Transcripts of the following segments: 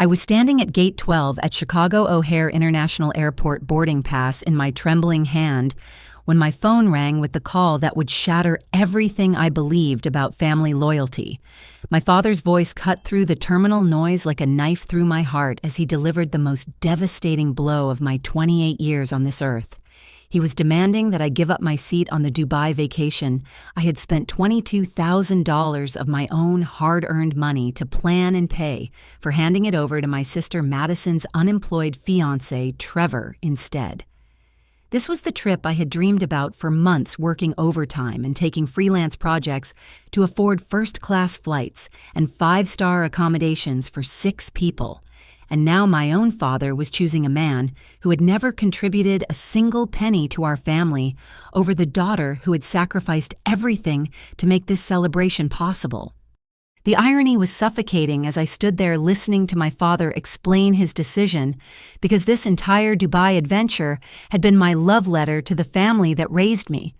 I was standing at Gate 12 at Chicago O'Hare International Airport boarding pass in my trembling hand when my phone rang with the call that would shatter everything I believed about family loyalty. My father's voice cut through the terminal noise like a knife through my heart as he delivered the most devastating blow of my 28 years on this earth. He was demanding that I give up my seat on the Dubai vacation I had spent $22,000 of my own hard-earned money to plan and pay for, handing it over to my sister Madison's unemployed fiancé, Trevor, instead. This was the trip I had dreamed about for months, working overtime and taking freelance projects to afford first-class flights and five-star accommodations for 6 people. And now my own father was choosing a man who had never contributed a single penny to our family over the daughter who had sacrificed everything to make this celebration possible. The irony was suffocating as I stood there listening to my father explain his decision, because this entire Dubai adventure had been my love letter to the family that raised me.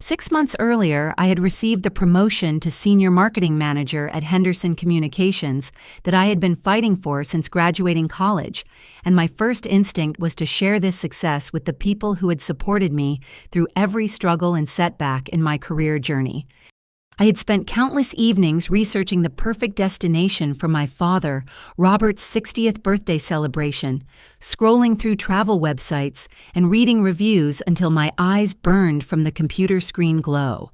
6 months earlier, I had received the promotion to senior marketing manager at Henderson Communications that I had been fighting for since graduating college, and my first instinct was to share this success with the people who had supported me through every struggle and setback in my career journey. I had spent countless evenings researching the perfect destination for my father, Robert's 60th birthday celebration, scrolling through travel websites and reading reviews until my eyes burned from the computer screen glow.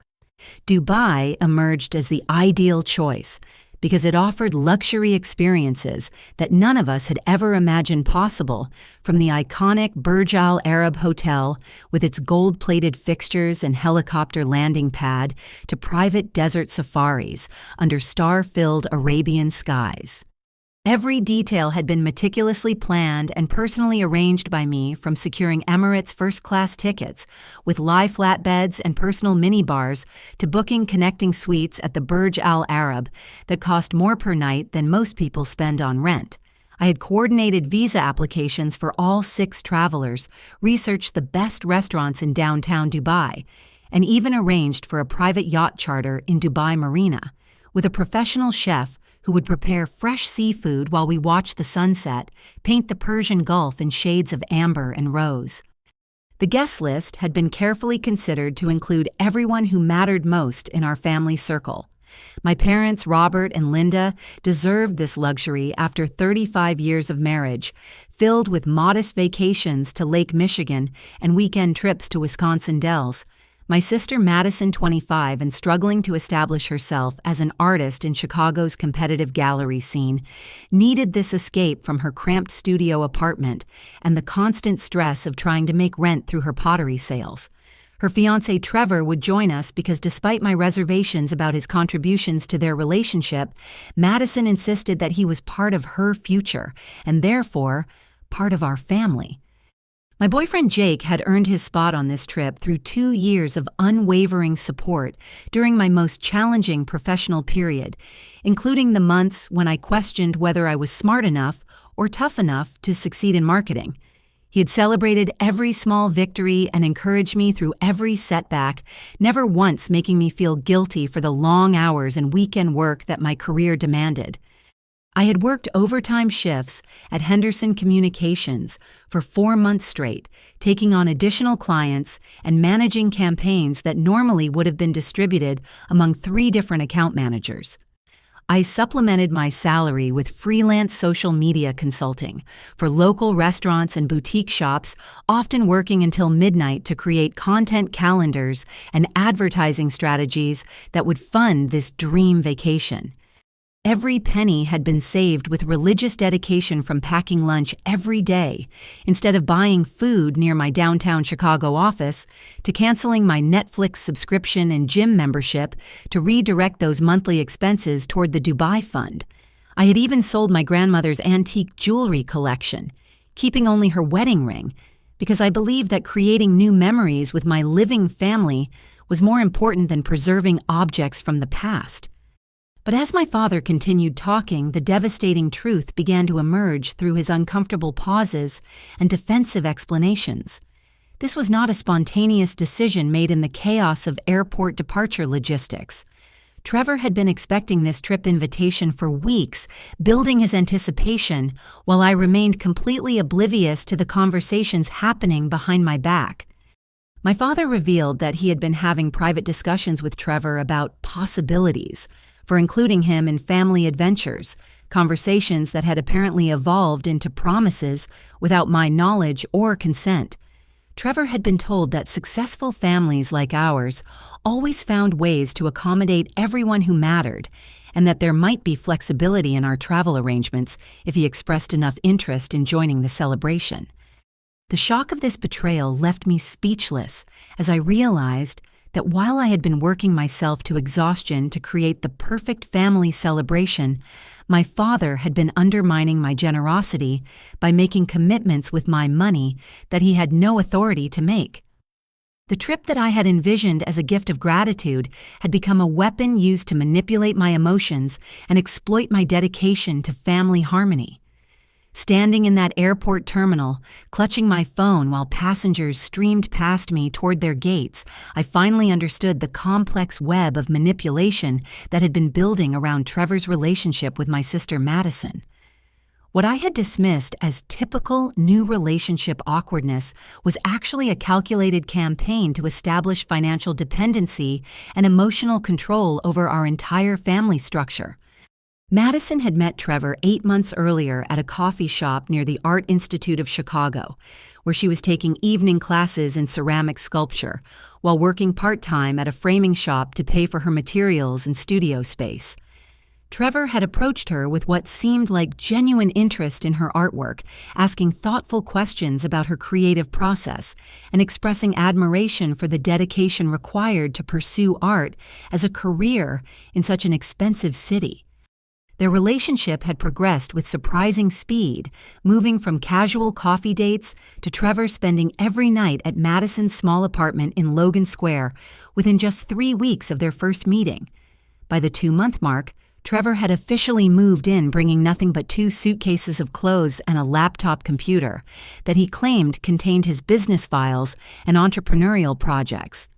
Dubai emerged as the ideal choice because it offered luxury experiences that none of us had ever imagined possible, from the iconic Burj Al Arab Hotel with its gold-plated fixtures and helicopter landing pad to private desert safaris under star-filled Arabian skies. Every detail had been meticulously planned and personally arranged by me, from securing Emirates first-class tickets with lie flatbeds and personal minibars to booking connecting suites at the Burj Al Arab that cost more per night than most people spend on rent. I had coordinated visa applications for all 6 travelers, researched the best restaurants in downtown Dubai, and even arranged for a private yacht charter in Dubai Marina, with a professional chef who would prepare fresh seafood while we watched the sunset, paint the Persian Gulf in shades of amber and rose. The guest list had been carefully considered to include everyone who mattered most in our family circle. My parents, Robert and Linda, deserved this luxury after 35 years of marriage, filled with modest vacations to Lake Michigan and weekend trips to Wisconsin Dells. My sister Madison, 25 and struggling to establish herself as an artist in Chicago's competitive gallery scene, needed this escape from her cramped studio apartment and the constant stress of trying to make rent through her pottery sales. Her fiancé Trevor would join us because, despite my reservations about his contributions to their relationship, Madison insisted that he was part of her future and therefore part of our family. My boyfriend Jake had earned his spot on this trip through 2 years of unwavering support during my most challenging professional period, including the months when I questioned whether I was smart enough or tough enough to succeed in marketing. He had celebrated every small victory and encouraged me through every setback, never once making me feel guilty for the long hours and weekend work that my career demanded. I had worked overtime shifts at Henderson Communications for 4 months straight, taking on additional clients and managing campaigns that normally would have been distributed among 3 different account managers. I supplemented my salary with freelance social media consulting for local restaurants and boutique shops, often working until midnight to create content calendars and advertising strategies that would fund this dream vacation. Every penny had been saved with religious dedication, from packing lunch every day instead of buying food near my downtown Chicago office, to canceling my Netflix subscription and gym membership to redirect those monthly expenses toward the Dubai Fund. I had even sold my grandmother's antique jewelry collection, keeping only her wedding ring, because I believed that creating new memories with my living family was more important than preserving objects from the past. But as my father continued talking, the devastating truth began to emerge through his uncomfortable pauses and defensive explanations. This was not a spontaneous decision made in the chaos of airport departure logistics. Trevor had been expecting this trip invitation for weeks, building his anticipation, while I remained completely oblivious to the conversations happening behind my back. My father revealed that he had been having private discussions with Trevor about possibilities for including him in family adventures, conversations that had apparently evolved into promises without my knowledge or consent. Trevor had been told that successful families like ours always found ways to accommodate everyone who mattered, and that there might be flexibility in our travel arrangements if he expressed enough interest in joining the celebration. The shock of this betrayal left me speechless as I realized that while I had been working myself to exhaustion to create the perfect family celebration, my father had been undermining my generosity by making commitments with my money that he had no authority to make. The trip that I had envisioned as a gift of gratitude had become a weapon used to manipulate my emotions and exploit my dedication to family harmony. Standing in that airport terminal, clutching my phone while passengers streamed past me toward their gates, I finally understood the complex web of manipulation that had been building around Trevor's relationship with my sister Madison. What I had dismissed as typical new relationship awkwardness was actually a calculated campaign to establish financial dependency and emotional control over our entire family structure. Madison had met Trevor 8 months earlier at a coffee shop near the Art Institute of Chicago, where she was taking evening classes in ceramic sculpture, while working part-time at a framing shop to pay for her materials and studio space. Trevor had approached her with what seemed like genuine interest in her artwork, asking thoughtful questions about her creative process and expressing admiration for the dedication required to pursue art as a career in such an expensive city. Their relationship had progressed with surprising speed, moving from casual coffee dates to Trevor spending every night at Madison's small apartment in Logan Square within just 3 weeks of their first meeting. By the 2-month mark, Trevor had officially moved in bringing nothing but 2 suitcases of clothes and a laptop computer that he claimed contained his business files and entrepreneurial projects.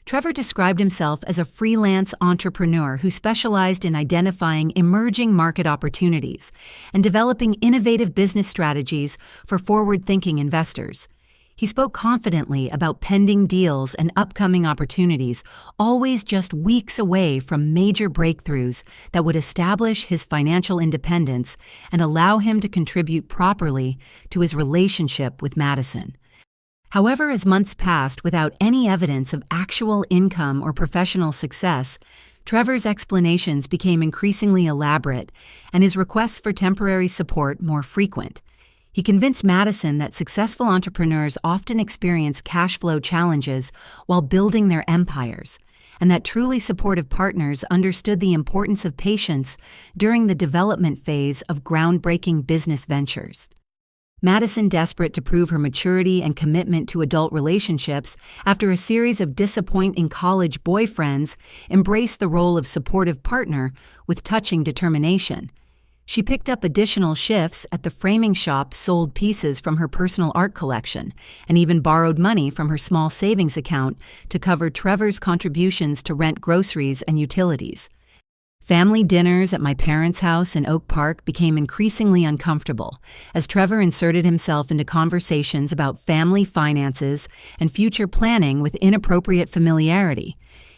Trevor described himself as a freelance entrepreneur who specialized in identifying emerging market opportunities and developing innovative business strategies for forward-thinking investors. He spoke confidently about pending deals and upcoming opportunities, always just weeks away from major breakthroughs that would establish his financial independence and allow him to contribute properly to his relationship with Madison. However, as months passed without any evidence of actual income or professional success, Trevor's explanations became increasingly elaborate and his requests for temporary support more frequent. He convinced Madison that successful entrepreneurs often experience cash flow challenges while building their empires, and that truly supportive partners understood the importance of patience during the development phase of groundbreaking business ventures. Madison, desperate to prove her maturity and commitment to adult relationships after a series of disappointing college boyfriends, embraced the role of supportive partner with touching determination. She picked up additional shifts at the framing shop, sold pieces from her personal art collection, and even borrowed money from her small savings account to cover Trevor's contributions to rent groceries and utilities. Family dinners at my parents' house in Oak Park became increasingly uncomfortable as Trevor inserted himself into conversations about family finances and future planning with inappropriate familiarity.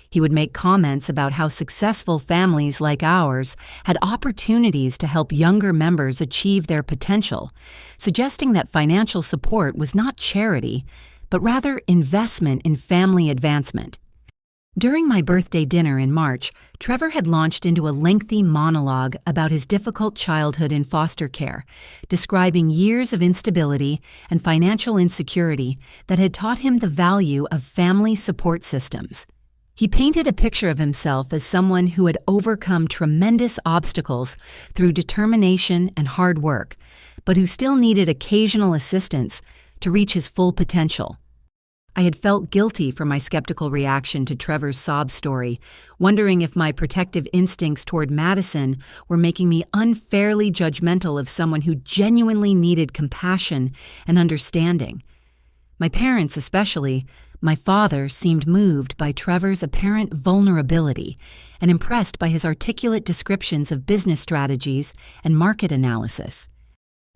He would make comments about how successful families like ours had opportunities to help younger members achieve their potential, suggesting that financial support was not charity, but rather investment in family advancement. During my birthday dinner in March, Trevor had launched into a lengthy monologue about his difficult childhood in foster care, describing years of instability and financial insecurity that had taught him the value of family support systems. He painted a picture of himself as someone who had overcome tremendous obstacles through determination and hard work, but who still needed occasional assistance to reach his full potential. I had felt guilty for my skeptical reaction to Trevor's sob story, wondering if my protective instincts toward Madison were making me unfairly judgmental of someone who genuinely needed compassion and understanding. My parents especially My father seemed moved by Trevor's apparent vulnerability and impressed by his articulate descriptions of business strategies and market analysis.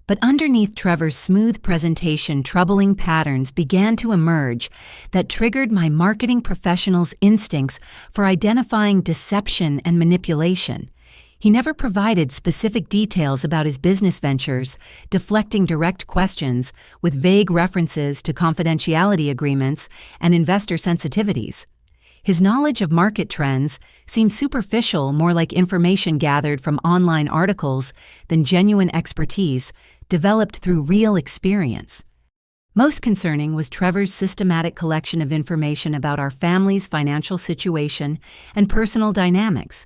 But underneath Trevor's smooth presentation, troubling patterns began to emerge that triggered my marketing professional's instincts for identifying deception and manipulation. He never provided specific details about his business ventures, deflecting direct questions with vague references to confidentiality agreements and investor sensitivities. His knowledge of market trends seemed superficial, more like information gathered from online articles than genuine expertise developed through real experience. Most concerning was Trevor's systematic collection of information about our family's financial situation and personal dynamics.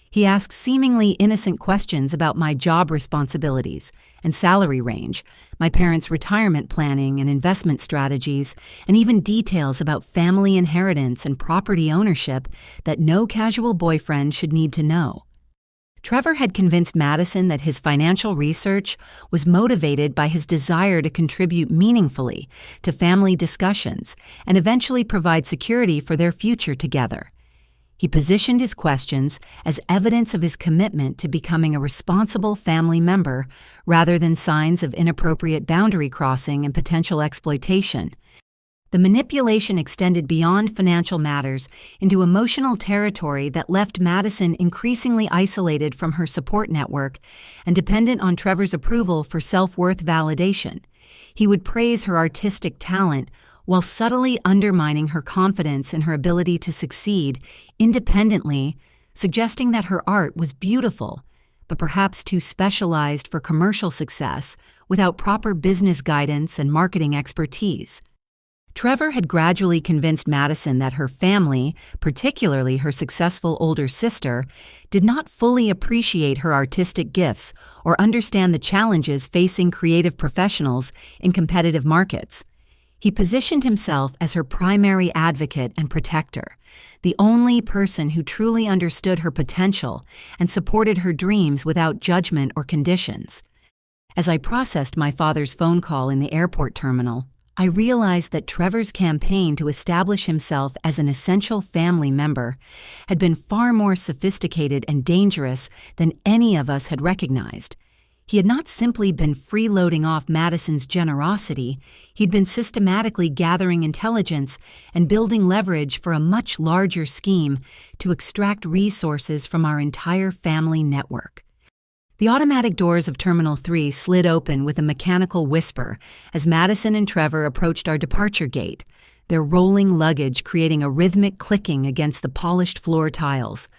He asked seemingly innocent questions about my job responsibilities and salary range, my parents' retirement planning and investment strategies, and even details about family inheritance and property ownership that no casual boyfriend should need to know. Trevor had convinced Madison that his financial research was motivated by his desire to contribute meaningfully to family discussions and eventually provide security for their future together. He positioned his questions as evidence of his commitment to becoming a responsible family member rather than signs of inappropriate boundary crossing and potential exploitation. The manipulation extended beyond financial matters into emotional territory that left Madison increasingly isolated from her support network and dependent on Trevor's approval for self-worth validation. He would praise her artistic talent while subtly undermining her confidence in her ability to succeed independently, suggesting that her art was beautiful, but perhaps too specialized for commercial success without proper business guidance and marketing expertise. Trevor had gradually convinced Madison that her family, particularly her successful older sister, did not fully appreciate her artistic gifts or understand the challenges facing creative professionals in competitive markets. He positioned himself as her primary advocate and protector, the only person who truly understood her potential and supported her dreams without judgment or conditions. As I processed my father's phone call in the airport terminal, I realized that Trevor's campaign to establish himself as an essential family member had been far more sophisticated and dangerous than any of us had recognized. He had not simply been freeloading off Madison's generosity, he'd been systematically gathering intelligence and building leverage for a much larger scheme to extract resources from our entire family network. The automatic doors of Terminal 3 slid open with a mechanical whisper as Madison and Trevor approached our departure gate, their rolling luggage creating a rhythmic clicking against the polished floor tiles.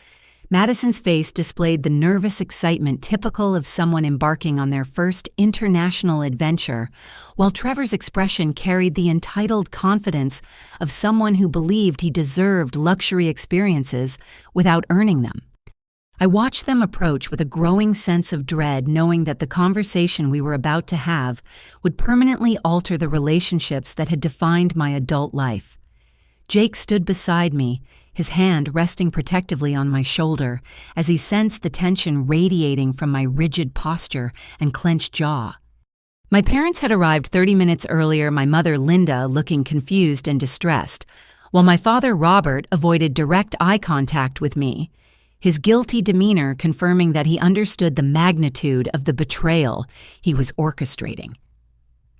Madison's face displayed the nervous excitement typical of someone embarking on their first international adventure, while Trevor's expression carried the entitled confidence of someone who believed he deserved luxury experiences without earning them. I watched them approach with a growing sense of dread, knowing that the conversation we were about to have would permanently alter the relationships that had defined my adult life. Jake stood beside me, his hand resting protectively on my shoulder as he sensed the tension radiating from my rigid posture and clenched jaw. My parents had arrived 30 minutes earlier, my mother Linda looking confused and distressed, while my father Robert avoided direct eye contact with me, his guilty demeanor confirming that he understood the magnitude of the betrayal he was orchestrating.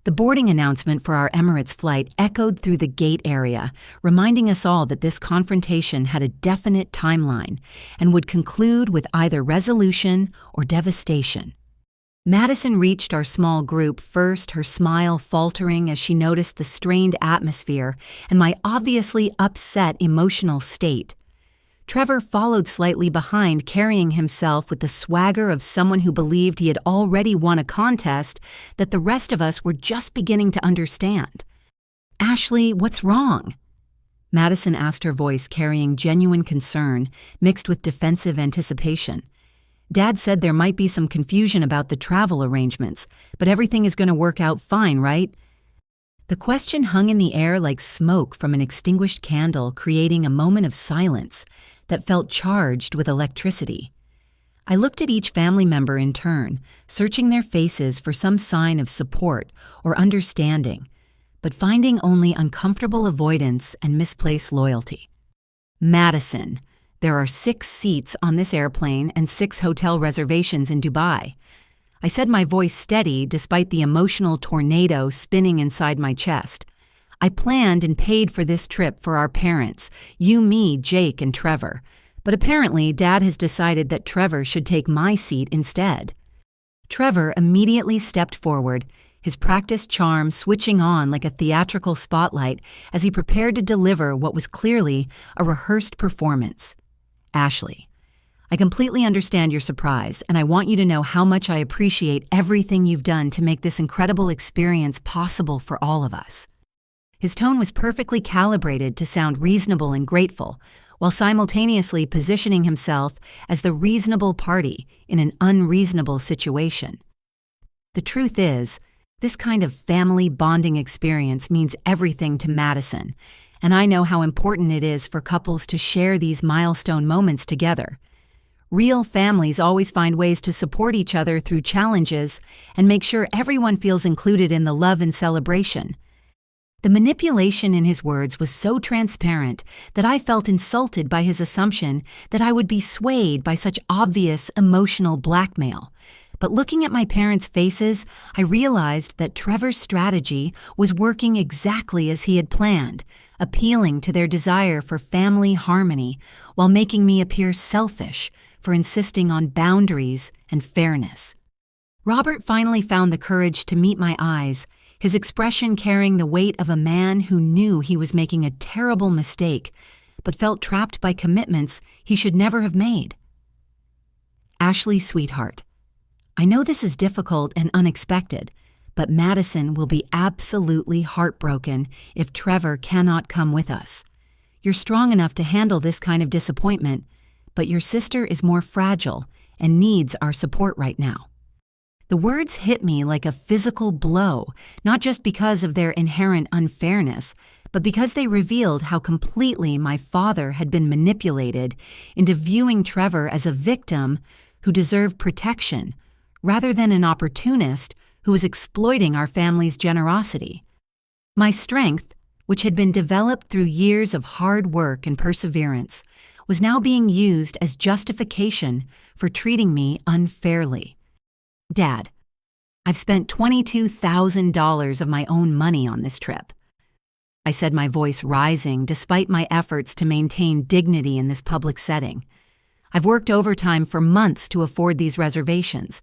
The boarding announcement for our Emirates flight echoed through the gate area, reminding us all that this confrontation had a definite timeline and would conclude with either resolution or devastation. Madison reached our small group first, her smile faltering as she noticed the strained atmosphere and my obviously upset emotional state. Trevor followed slightly behind, carrying himself with the swagger of someone who believed he had already won a contest that the rest of us were just beginning to understand. "Ashley, what's wrong?" Madison asked, her voice carrying genuine concern mixed with defensive anticipation. "Dad said there might be some confusion about the travel arrangements, but everything is going to work out fine, right?" The question hung in the air like smoke from an extinguished candle, creating a moment of silence that felt charged with electricity. I looked at each family member in turn, searching their faces for some sign of support or understanding, but finding only uncomfortable avoidance and misplaced loyalty. Madison, there are 6 seats on this airplane and 6 hotel reservations in Dubai. I said, my voice steady despite the emotional tornado spinning inside my chest. I planned and paid for this trip for our parents, you, me, Jake, and Trevor. But apparently, Dad has decided that Trevor should take my seat instead. Trevor immediately stepped forward, his practiced charm switching on like a theatrical spotlight as he prepared to deliver what was clearly a rehearsed performance. Ashley, I completely understand your surprise, and I want you to know how much I appreciate everything you've done to make this incredible experience possible for all of us. His tone was perfectly calibrated to sound reasonable and grateful, while simultaneously positioning himself as the reasonable party in an unreasonable situation. The truth is, this kind of family bonding experience means everything to Madison, and I know how important it is for couples to share these milestone moments together. Real families always find ways to support each other through challenges and make sure everyone feels included in the love and celebration. The manipulation in his words was so transparent that I felt insulted by his assumption that I would be swayed by such obvious emotional blackmail. But looking at my parents' faces, I realized that Trevor's strategy was working exactly as he had planned, appealing to their desire for family harmony while making me appear selfish for insisting on boundaries and fairness. Robert finally found the courage to meet my eyes, his expression carrying the weight of a man who knew he was making a terrible mistake, but felt trapped by commitments he should never have made. Ashley, sweetheart, I know this is difficult and unexpected, but Madison will be absolutely heartbroken if Trevor cannot come with us. You're strong enough to handle this kind of disappointment, but your sister is more fragile and needs our support right now. The words hit me like a physical blow, not just because of their inherent unfairness, but because they revealed how completely my father had been manipulated into viewing Trevor as a victim who deserved protection, rather than an opportunist who was exploiting our family's generosity. My strength, which had been developed through years of hard work and perseverance, was now being used as justification for treating me unfairly. Dad, I've spent $22,000 of my own money on this trip. I said, my voice rising despite my efforts to maintain dignity in this public setting. I've worked overtime for months to afford these reservations.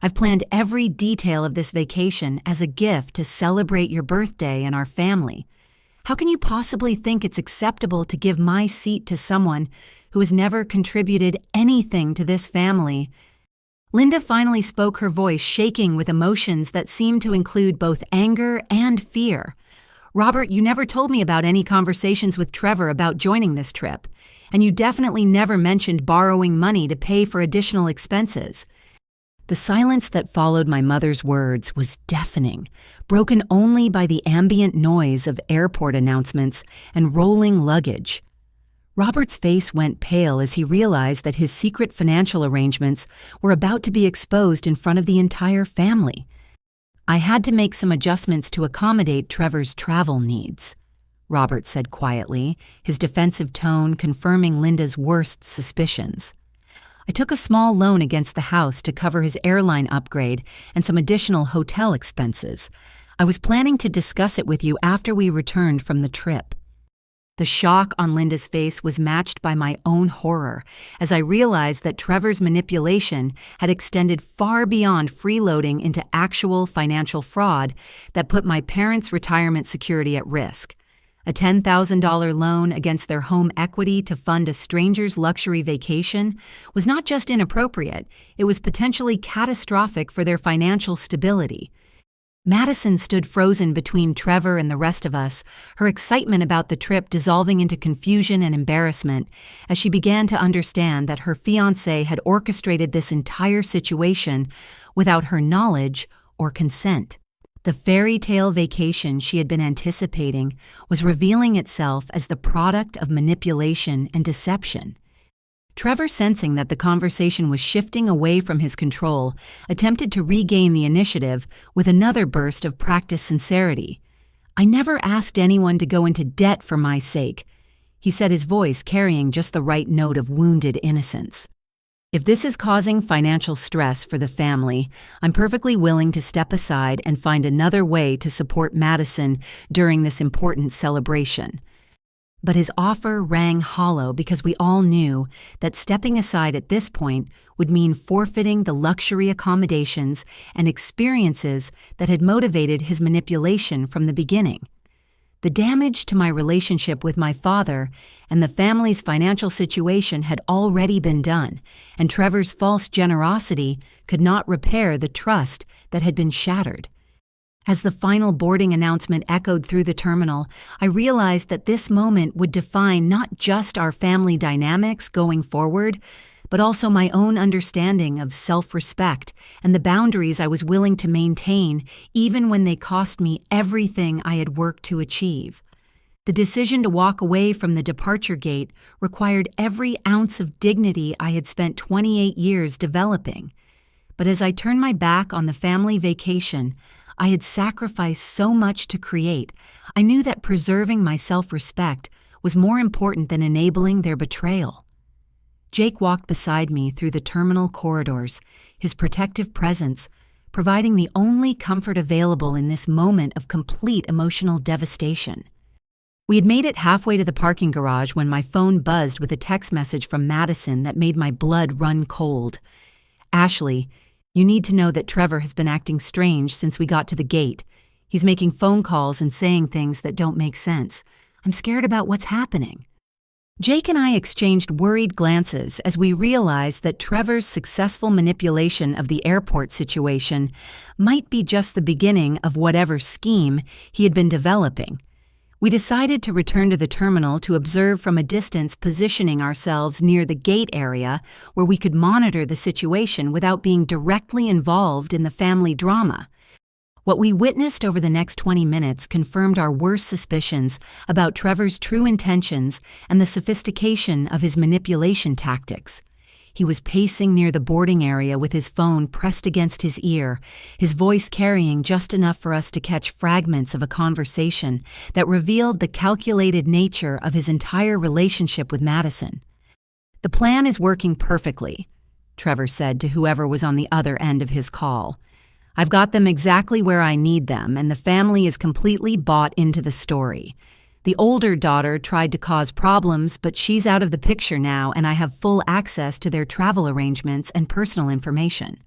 I've planned every detail of this vacation as a gift to celebrate your birthday and our family. How can you possibly think it's acceptable to give my seat to someone who has never contributed anything to this family? Linda finally spoke, her voice shaking with emotions that seemed to include both anger and fear. Robert, you never told me about any conversations with Trevor about joining this trip, and you definitely never mentioned borrowing money to pay for additional expenses. The silence that followed my mother's words was deafening, broken only by the ambient noise of airport announcements and rolling luggage. Robert's face went pale as he realized that his secret financial arrangements were about to be exposed in front of the entire family. I had to make some adjustments to accommodate Trevor's travel needs, Robert said quietly, his defensive tone confirming Linda's worst suspicions. I took a small loan against the house to cover his airline upgrade and some additional hotel expenses. I was planning to discuss it with you after we returned from the trip. The shock on Linda's face was matched by my own horror as I realized that Trevor's manipulation had extended far beyond freeloading into actual financial fraud that put my parents' retirement security at risk. A $10,000 loan against their home equity to fund a stranger's luxury vacation was not just inappropriate, it was potentially catastrophic for their financial stability. Madison stood frozen between Trevor and the rest of us, her excitement about the trip dissolving into confusion and embarrassment as she began to understand that her fiancé had orchestrated this entire situation without her knowledge or consent. The fairy tale vacation she had been anticipating was revealing itself as the product of manipulation and deception. Trevor, sensing that the conversation was shifting away from his control, attempted to regain the initiative with another burst of practiced sincerity. "I never asked anyone to go into debt for my sake," he said, his voice carrying just the right note of wounded innocence. "If this is causing financial stress for the family, I'm perfectly willing to step aside and find another way to support Madison during this important celebration." But his offer rang hollow because we all knew that stepping aside at this point would mean forfeiting the luxury accommodations and experiences that had motivated his manipulation from the beginning. The damage to my relationship with my father and the family's financial situation had already been done, and Trevor's false generosity could not repair the trust that had been shattered. As the final boarding announcement echoed through the terminal, I realized that this moment would define not just our family dynamics going forward, but also my own understanding of self-respect and the boundaries I was willing to maintain even when they cost me everything I had worked to achieve. The decision to walk away from the departure gate required every ounce of dignity I had spent 28 years developing. But as I turned my back on the family vacation I had sacrificed so much to create, I knew that preserving my self-respect was more important than enabling their betrayal. Jake walked beside me through the terminal corridors, his protective presence providing the only comfort available in this moment of complete emotional devastation. We had made it halfway to the parking garage when my phone buzzed with a text message from Madison that made my blood run cold. "Ashley, you need to know that Trevor has been acting strange since we got to the gate. He's making phone calls and saying things that don't make sense. I'm scared about what's happening." Jake and I exchanged worried glances as we realized that Trevor's successful manipulation of the airport situation might be just the beginning of whatever scheme he had been developing. We decided to return to the terminal to observe from a distance, positioning ourselves near the gate area where we could monitor the situation without being directly involved in the family drama. What we witnessed over the next 20 minutes confirmed our worst suspicions about Trevor's true intentions and the sophistication of his manipulation tactics. He was pacing near the boarding area with his phone pressed against his ear, his voice carrying just enough for us to catch fragments of a conversation that revealed the calculated nature of his entire relationship with Madison. "The plan is working perfectly," Trevor said to whoever was on the other end of his call. "I've got them exactly where I need them, and the family is completely bought into the story. The older daughter tried to cause problems, but she's out of the picture now, and I have full access to their travel arrangements and personal information."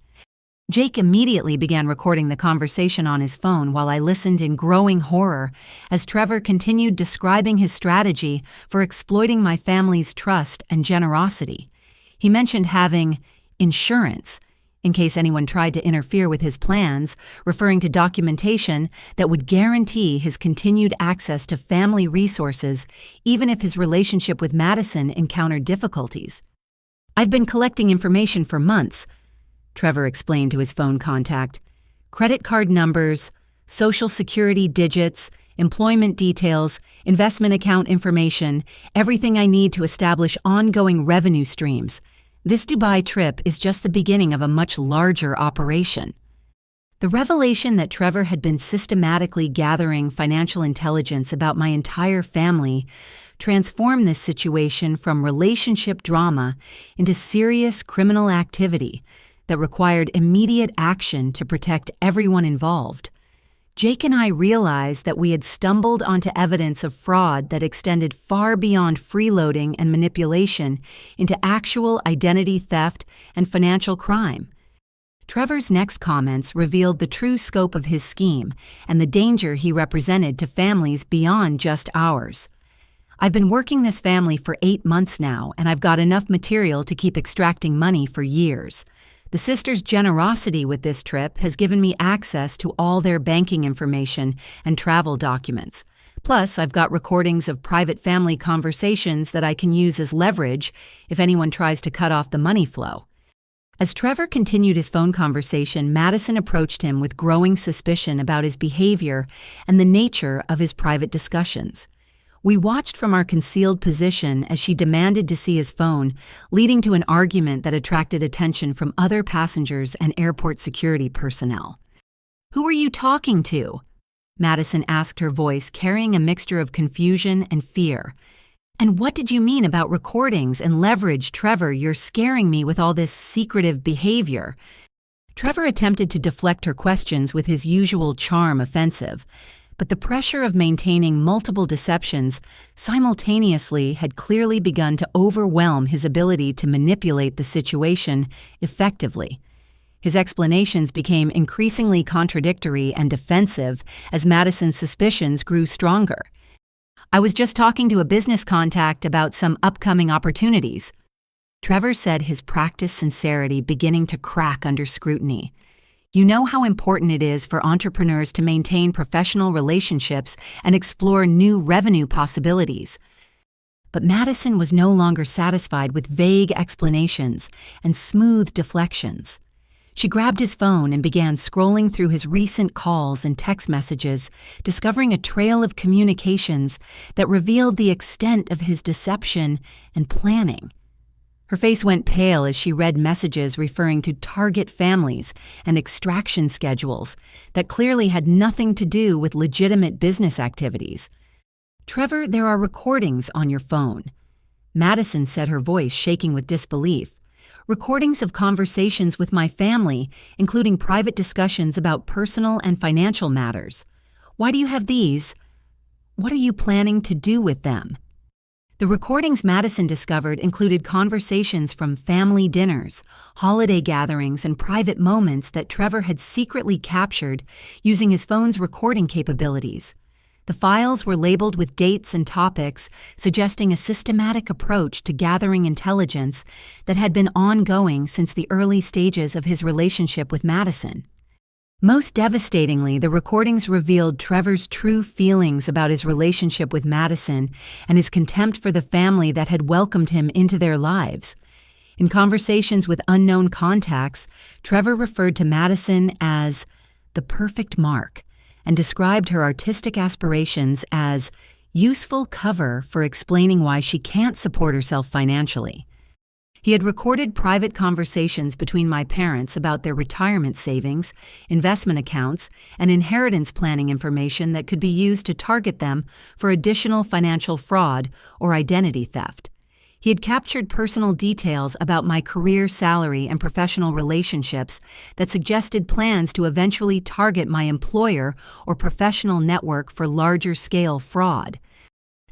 Jake immediately began recording the conversation on his phone while I listened in growing horror as Trevor continued describing his strategy for exploiting my family's trust and generosity. He mentioned having insurance in case anyone tried to interfere with his plans, referring to documentation that would guarantee his continued access to family resources even if his relationship with Madison encountered difficulties. "I've been collecting information for months," Trevor explained to his phone contact. "Credit card numbers, social security digits, employment details, investment account information, everything I need to establish ongoing revenue streams. This Dubai trip is just the beginning of a much larger operation." The revelation that Trevor had been systematically gathering financial intelligence about my entire family transformed this situation from relationship drama into serious criminal activity that required immediate action to protect everyone involved. Jake and I realized that we had stumbled onto evidence of fraud that extended far beyond freeloading and manipulation into actual identity theft and financial crime. Trevor's next comments revealed the true scope of his scheme and the danger he represented to families beyond just ours. "I've been working this family for 8 months now, and I've got enough material to keep extracting money for years. The sisters' generosity with this trip has given me access to all their banking information and travel documents. Plus, I've got recordings of private family conversations that I can use as leverage if anyone tries to cut off the money flow." As Trevor continued his phone conversation, Madison approached him with growing suspicion about his behavior and the nature of his private discussions. We watched from our concealed position as she demanded to see his phone, leading to an argument that attracted attention from other passengers and airport security personnel. "Who are you talking to?" Madison asked, her voice carrying a mixture of confusion and fear. "And what did you mean about recordings and leverage, Trevor? You're scaring me with all this secretive behavior." Trevor attempted to deflect her questions with his usual charm offensive, but the pressure of maintaining multiple deceptions simultaneously had clearly begun to overwhelm his ability to manipulate the situation effectively. His explanations became increasingly contradictory and defensive as Madison's suspicions grew stronger. "I was just talking to a business contact about some upcoming opportunities," Trevor said, his practiced sincerity beginning to crack under scrutiny. "You know how important it is for entrepreneurs to maintain professional relationships and explore new revenue possibilities." But Madison was no longer satisfied with vague explanations and smooth deflections. She grabbed his phone and began scrolling through his recent calls and text messages, discovering a trail of communications that revealed the extent of his deception and planning. Her face went pale as she read messages referring to target families and extraction schedules that clearly had nothing to do with legitimate business activities. "Trevor, there are recordings on your phone," Madison said, her voice shaking with disbelief. "Recordings of conversations with my family, including private discussions about personal and financial matters. Why do you have these? What are you planning to do with them?" The recordings Madison discovered included conversations from family dinners, holiday gatherings, and private moments that Trevor had secretly captured using his phone's recording capabilities. The files were labeled with dates and topics, suggesting a systematic approach to gathering intelligence that had been ongoing since the early stages of his relationship with Madison. Most devastatingly, the recordings revealed Trevor's true feelings about his relationship with Madison and his contempt for the family that had welcomed him into their lives. In conversations with unknown contacts, Trevor referred to Madison as the perfect mark and described her artistic aspirations as useful cover for explaining why she can't support herself financially. He had recorded private conversations between my parents about their retirement savings, investment accounts, and inheritance planning information that could be used to target them for additional financial fraud or identity theft. He had captured personal details about my career, salary, and professional relationships that suggested plans to eventually target my employer or professional network for larger-scale fraud.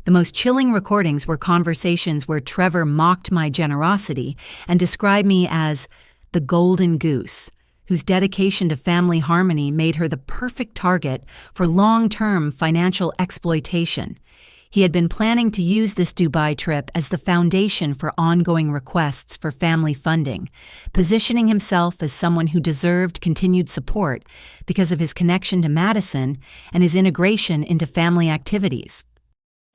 The most chilling recordings were conversations where Trevor mocked my generosity and described me as the golden goose, whose dedication to family harmony made her the perfect target for long-term financial exploitation. He had been planning to use this Dubai trip as the foundation for ongoing requests for family funding, positioning himself as someone who deserved continued support because of his connection to Madison and his integration into family activities.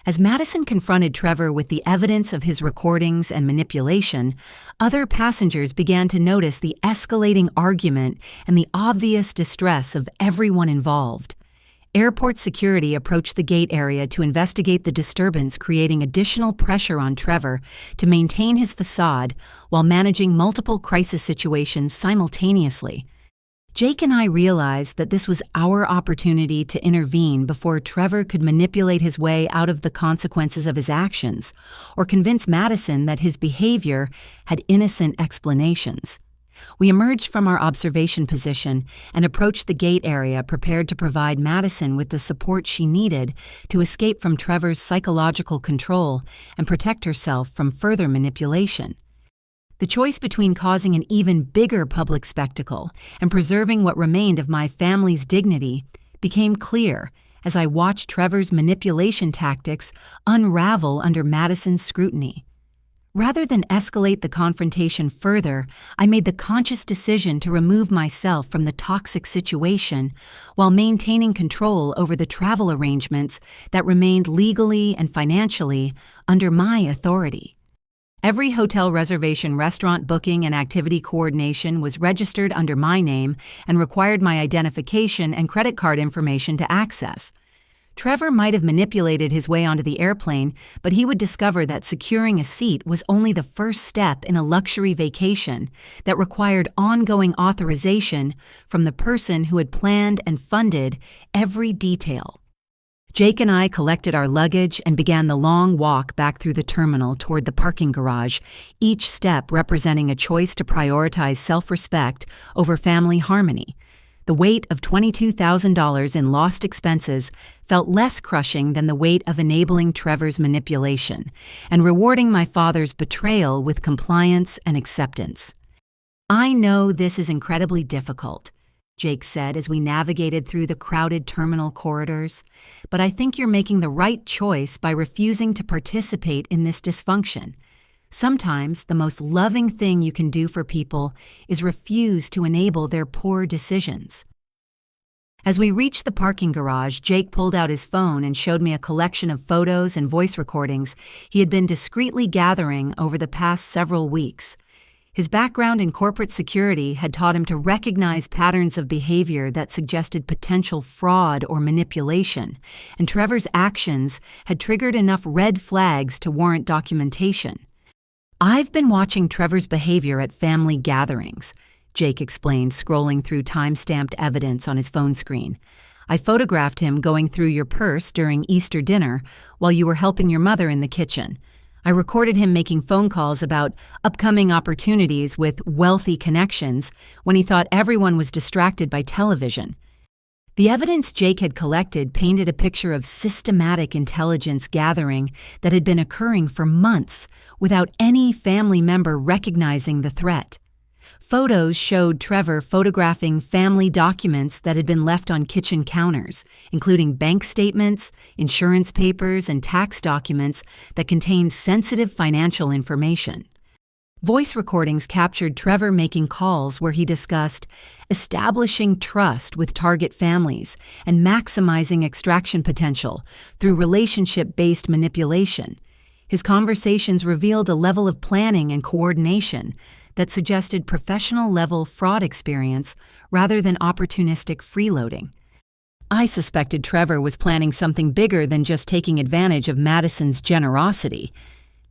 As Madison confronted Trevor with the evidence of his recordings and manipulation, other passengers began to notice the escalating argument and the obvious distress of everyone involved. Airport security approached the gate area to investigate the disturbance, creating additional pressure on Trevor to maintain his facade while managing multiple crisis situations simultaneously. Jake and I realized that this was our opportunity to intervene before Trevor could manipulate his way out of the consequences of his actions or convince Madison that his behavior had innocent explanations. We emerged from our observation position and approached the gate area, prepared to provide Madison with the support she needed to escape from Trevor's psychological control and protect herself from further manipulation. The choice between causing an even bigger public spectacle and preserving what remained of my family's dignity became clear as I watched Trevor's manipulation tactics unravel under Madison's scrutiny. Rather than escalate the confrontation further, I made the conscious decision to remove myself from the toxic situation while maintaining control over the travel arrangements that remained legally and financially under my authority. Every hotel reservation, restaurant booking, and activity coordination was registered under my name and required my identification and credit card information to access. Trevor might have manipulated his way onto the airplane, but he would discover that securing a seat was only the first step in a luxury vacation that required ongoing authorization from the person who had planned and funded every detail. Jake and I collected our luggage and began the long walk back through the terminal toward the parking garage, each step representing a choice to prioritize self-respect over family harmony. The weight of $22,000 in lost expenses felt less crushing than the weight of enabling Trevor's manipulation and rewarding my father's betrayal with compliance and acceptance. "I know this is incredibly difficult," Jake said as we navigated through the crowded terminal corridors, "but I think you're making the right choice by refusing to participate in this dysfunction. Sometimes the most loving thing you can do for people is refuse to enable their poor decisions." As we reached the parking garage, Jake pulled out his phone and showed me a collection of photos and voice recordings he had been discreetly gathering over the past several weeks. His background in corporate security had taught him to recognize patterns of behavior that suggested potential fraud or manipulation, and Trevor's actions had triggered enough red flags to warrant documentation. "I've been watching Trevor's behavior at family gatherings," Jake explained, scrolling through time-stamped evidence on his phone screen. "I photographed him going through your purse during Easter dinner while you were helping your mother in the kitchen. I recorded him making phone calls about upcoming opportunities with wealthy connections when he thought everyone was distracted by television." The evidence Jake had collected painted a picture of systematic intelligence gathering that had been occurring for months without any family member recognizing the threat. Photos showed Trevor photographing family documents that had been left on kitchen counters, including bank statements, insurance papers, and tax documents that contained sensitive financial information. Voice recordings captured Trevor making calls where he discussed establishing trust with target families and maximizing extraction potential through relationship-based manipulation. His conversations revealed a level of planning and coordination that suggested professional-level fraud experience rather than opportunistic freeloading. I suspected Trevor was planning something bigger than just taking advantage of Madison's generosity.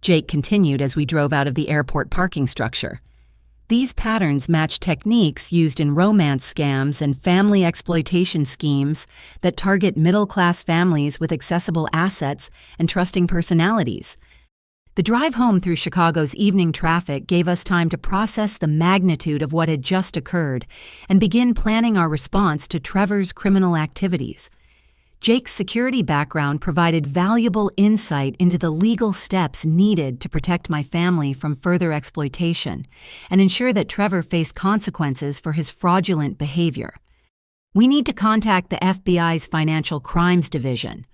Jake continued as we drove out of the airport parking structure. "These patterns match techniques used in romance scams and family exploitation schemes that target middle-class families with accessible assets and trusting personalities." The drive home through Chicago's evening traffic gave us time to process the magnitude of what had just occurred and begin planning our response to Trevor's criminal activities. Jake's security background provided valuable insight into the legal steps needed to protect my family from further exploitation and ensure that Trevor faced consequences for his fraudulent behavior. "We need to contact the FBI's Financial Crimes Division."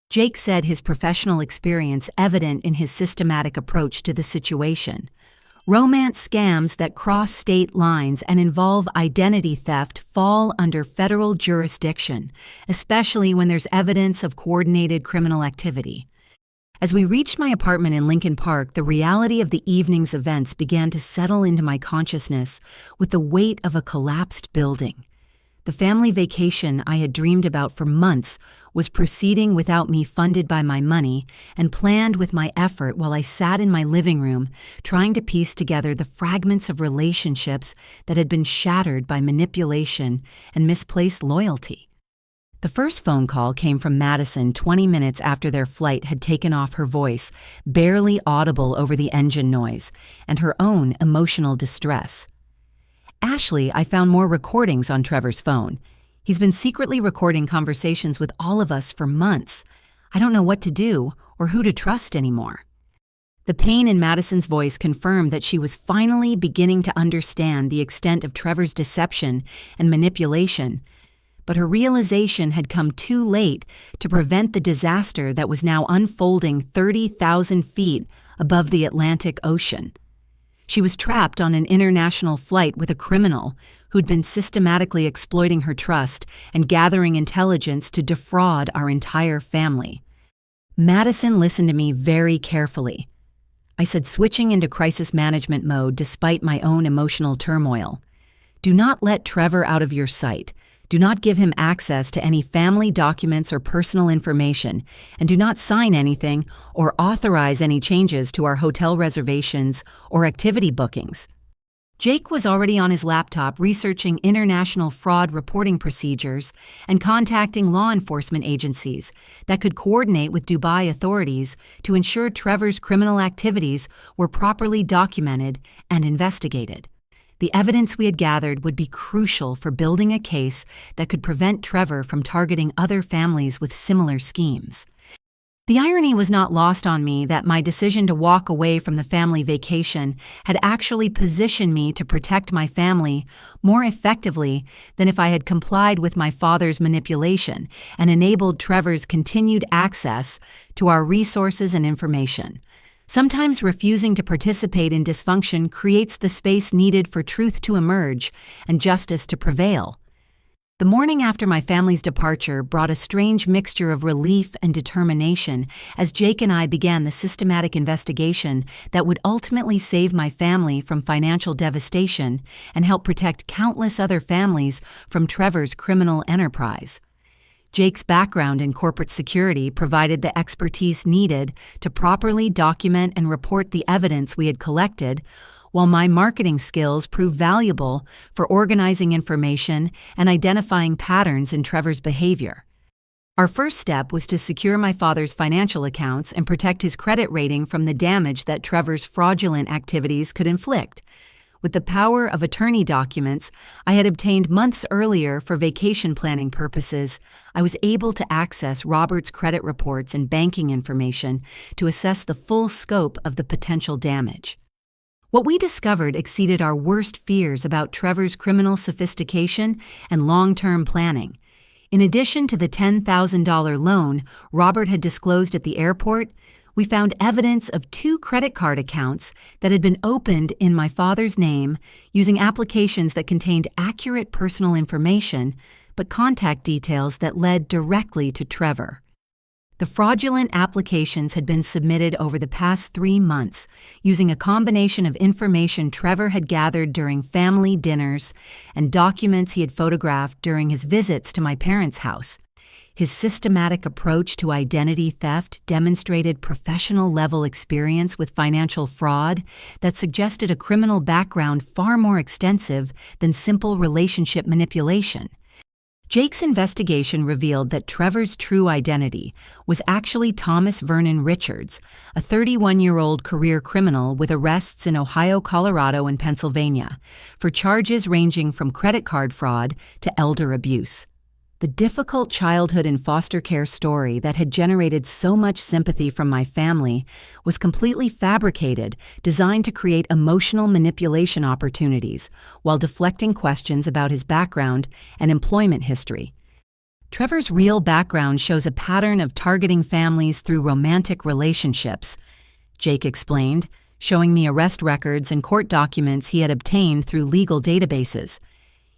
Jake said, his professional experience evident in his systematic approach to the situation. "Romance scams that cross state lines and involve identity theft fall under federal jurisdiction, especially when there's evidence of coordinated criminal activity." As we reached my apartment in Lincoln Park, the reality of the evening's events began to settle into my consciousness with the weight of a collapsed building. The family vacation I had dreamed about for months was proceeding without me, funded by my money and planned with my effort, while I sat in my living room trying to piece together the fragments of relationships that had been shattered by manipulation and misplaced loyalty. The first phone call came from Madison 20 minutes after their flight had taken off, her voice barely audible over the engine noise and her own emotional distress. "Ashley, I found more recordings on Trevor's phone. He's been secretly recording conversations with all of us for months. I don't know what to do or who to trust anymore." The pain in Madison's voice confirmed that she was finally beginning to understand the extent of Trevor's deception and manipulation, but her realization had come too late to prevent the disaster that was now unfolding 30,000 feet above the Atlantic Ocean. She was trapped on an international flight with a criminal who'd been systematically exploiting her trust and gathering intelligence to defraud our entire family. Madison listened to me very carefully. I said, switching into crisis management mode despite my own emotional turmoil. "Do not let Trevor out of your sight. Do not give him access to any family documents or personal information, and do not sign anything or authorize any changes to our hotel reservations or activity bookings. Jake was already on his laptop researching international fraud reporting procedures and contacting law enforcement agencies that could coordinate with Dubai authorities to ensure Trevor's criminal activities were properly documented and investigated. The evidence we had gathered would be crucial for building a case that could prevent Trevor from targeting other families with similar schemes. The irony was not lost on me that my decision to walk away from the family vacation had actually positioned me to protect my family more effectively than if I had complied with my father's manipulation and enabled Trevor's continued access to our resources and information. Sometimes refusing to participate in dysfunction creates the space needed for truth to emerge and justice to prevail. The morning after my family's departure brought a strange mixture of relief and determination as Jake and I began the systematic investigation that would ultimately save my family from financial devastation and help protect countless other families from Trevor's criminal enterprise. Jake's background in corporate security provided the expertise needed to properly document and report the evidence we had collected, while my marketing skills proved valuable for organizing information and identifying patterns in Trevor's behavior. Our first step was to secure my father's financial accounts and protect his credit rating from the damage that Trevor's fraudulent activities could inflict. With the power of attorney documents I had obtained months earlier for vacation planning purposes, I was able to access Robert's credit reports and banking information to assess the full scope of the potential damage. What we discovered exceeded our worst fears about Trevor's criminal sophistication and long-term planning. In addition to the $10,000 loan Robert had disclosed at the airport, we found evidence of 2 credit card accounts that had been opened in my father's name using applications that contained accurate personal information, but contact details that led directly to Trevor. The fraudulent applications had been submitted over the past 3 months using a combination of information Trevor had gathered during family dinners and documents he had photographed during his visits to my parents' house. His systematic approach to identity theft demonstrated professional-level experience with financial fraud that suggested a criminal background far more extensive than simple relationship manipulation. Jake's investigation revealed that Trevor's true identity was actually Thomas Vernon Richards, a 31-year-old career criminal with arrests in Ohio, Colorado, and Pennsylvania for charges ranging from credit card fraud to elder abuse. The difficult childhood and foster care story that had generated so much sympathy from my family was completely fabricated, designed to create emotional manipulation opportunities while deflecting questions about his background and employment history. Trevor's real background shows a pattern of targeting families through romantic relationships, Jake explained, showing me arrest records and court documents he had obtained through legal databases.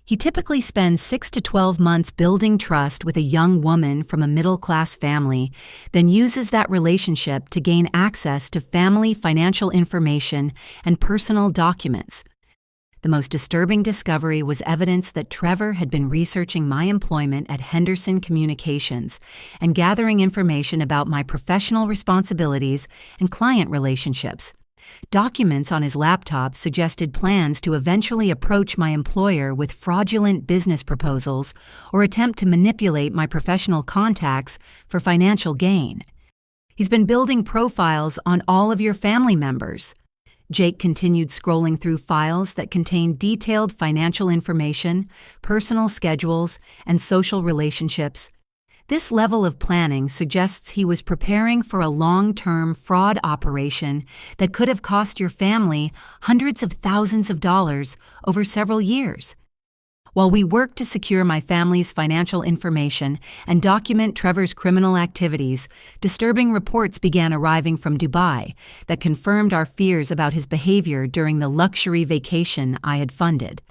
He typically spends 6 to 12 months building trust with a young woman from a middle-class family, then uses that relationship to gain access to family financial information and personal documents. The most disturbing discovery was evidence that Trevor had been researching my employment at Henderson Communications and gathering information about my professional responsibilities and client relationships. Documents on his laptop suggested plans to eventually approach my employer with fraudulent business proposals or attempt to manipulate my professional contacts for financial gain. He's been building profiles on all of your family members. Jake continued scrolling through files that contained detailed financial information, personal schedules, and social relationships. This level of planning suggests he was preparing for a long-term fraud operation that could have cost your family hundreds of thousands of dollars over several years. While we worked to secure my family's financial information and document Trevor's criminal activities, disturbing reports began arriving from Dubai that confirmed our fears about his behavior during the luxury vacation I had funded.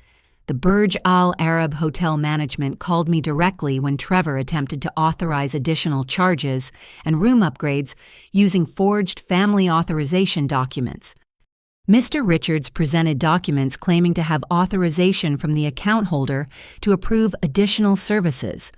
The Burj Al Arab Hotel management called me directly when Trevor attempted to authorize additional charges and room upgrades using forged family authorization documents. Mr. Richards presented documents claiming to have authorization from the account holder to approve additional services.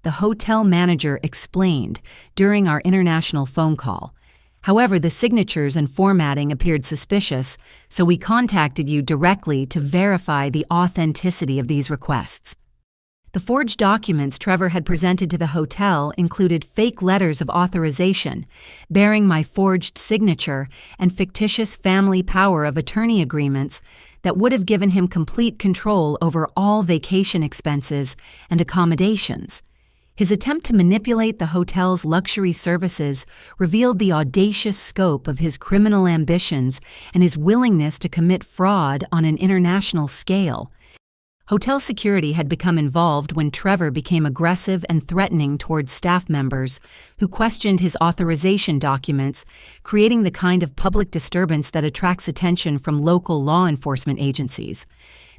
The hotel manager explained during our international phone call. However, the signatures and formatting appeared suspicious, so we contacted you directly to verify the authenticity of these requests. The forged documents Trevor had presented to the hotel included fake letters of authorization, bearing my forged signature, and fictitious family power of attorney agreements that would have given him complete control over all vacation expenses and accommodations. His attempt to manipulate the hotel's luxury services revealed the audacious scope of his criminal ambitions and his willingness to commit fraud on an international scale. Hotel security had become involved when Trevor became aggressive and threatening towards staff members who questioned his authorization documents, creating the kind of public disturbance that attracts attention from local law enforcement agencies.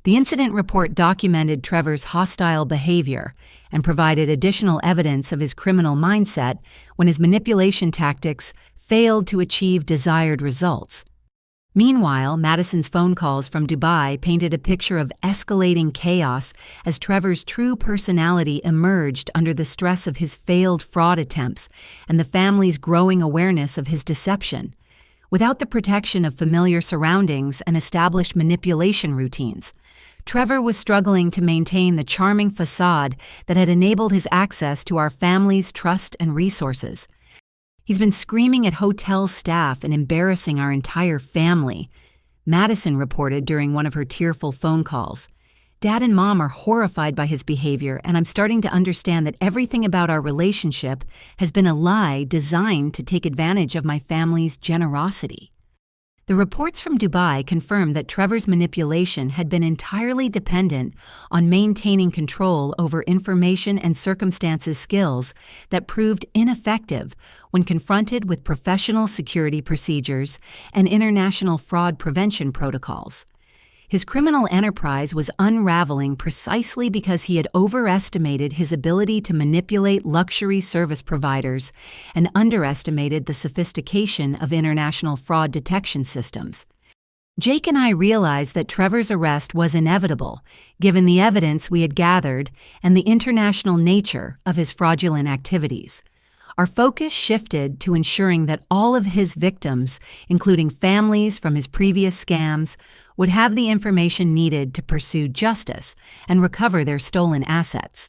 The incident report documented Trevor's hostile behavior and provided additional evidence of his criminal mindset when his manipulation tactics failed to achieve desired results. Meanwhile, Madison's phone calls from Dubai painted a picture of escalating chaos as Trevor's true personality emerged under the stress of his failed fraud attempts and the family's growing awareness of his deception. Without the protection of familiar surroundings and established manipulation routines, Trevor was struggling to maintain the charming facade that had enabled his access to our family's trust and resources. He's been screaming at hotel staff and embarrassing our entire family, Madison reported during one of her tearful phone calls. Dad and Mom are horrified by his behavior, and I'm starting to understand that everything about our relationship has been a lie designed to take advantage of my family's generosity. The reports from Dubai confirmed that Trevor's manipulation had been entirely dependent on maintaining control over information and circumstances skills that proved ineffective when confronted with professional security procedures and international fraud prevention protocols. His criminal enterprise was unraveling precisely because he had overestimated his ability to manipulate luxury service providers and underestimated the sophistication of international fraud detection systems. Jake and I realized that Trevor's arrest was inevitable, given the evidence we had gathered and the international nature of his fraudulent activities. Our focus shifted to ensuring that all of his victims, including families from his previous scams, would have the information needed to pursue justice and recover their stolen assets.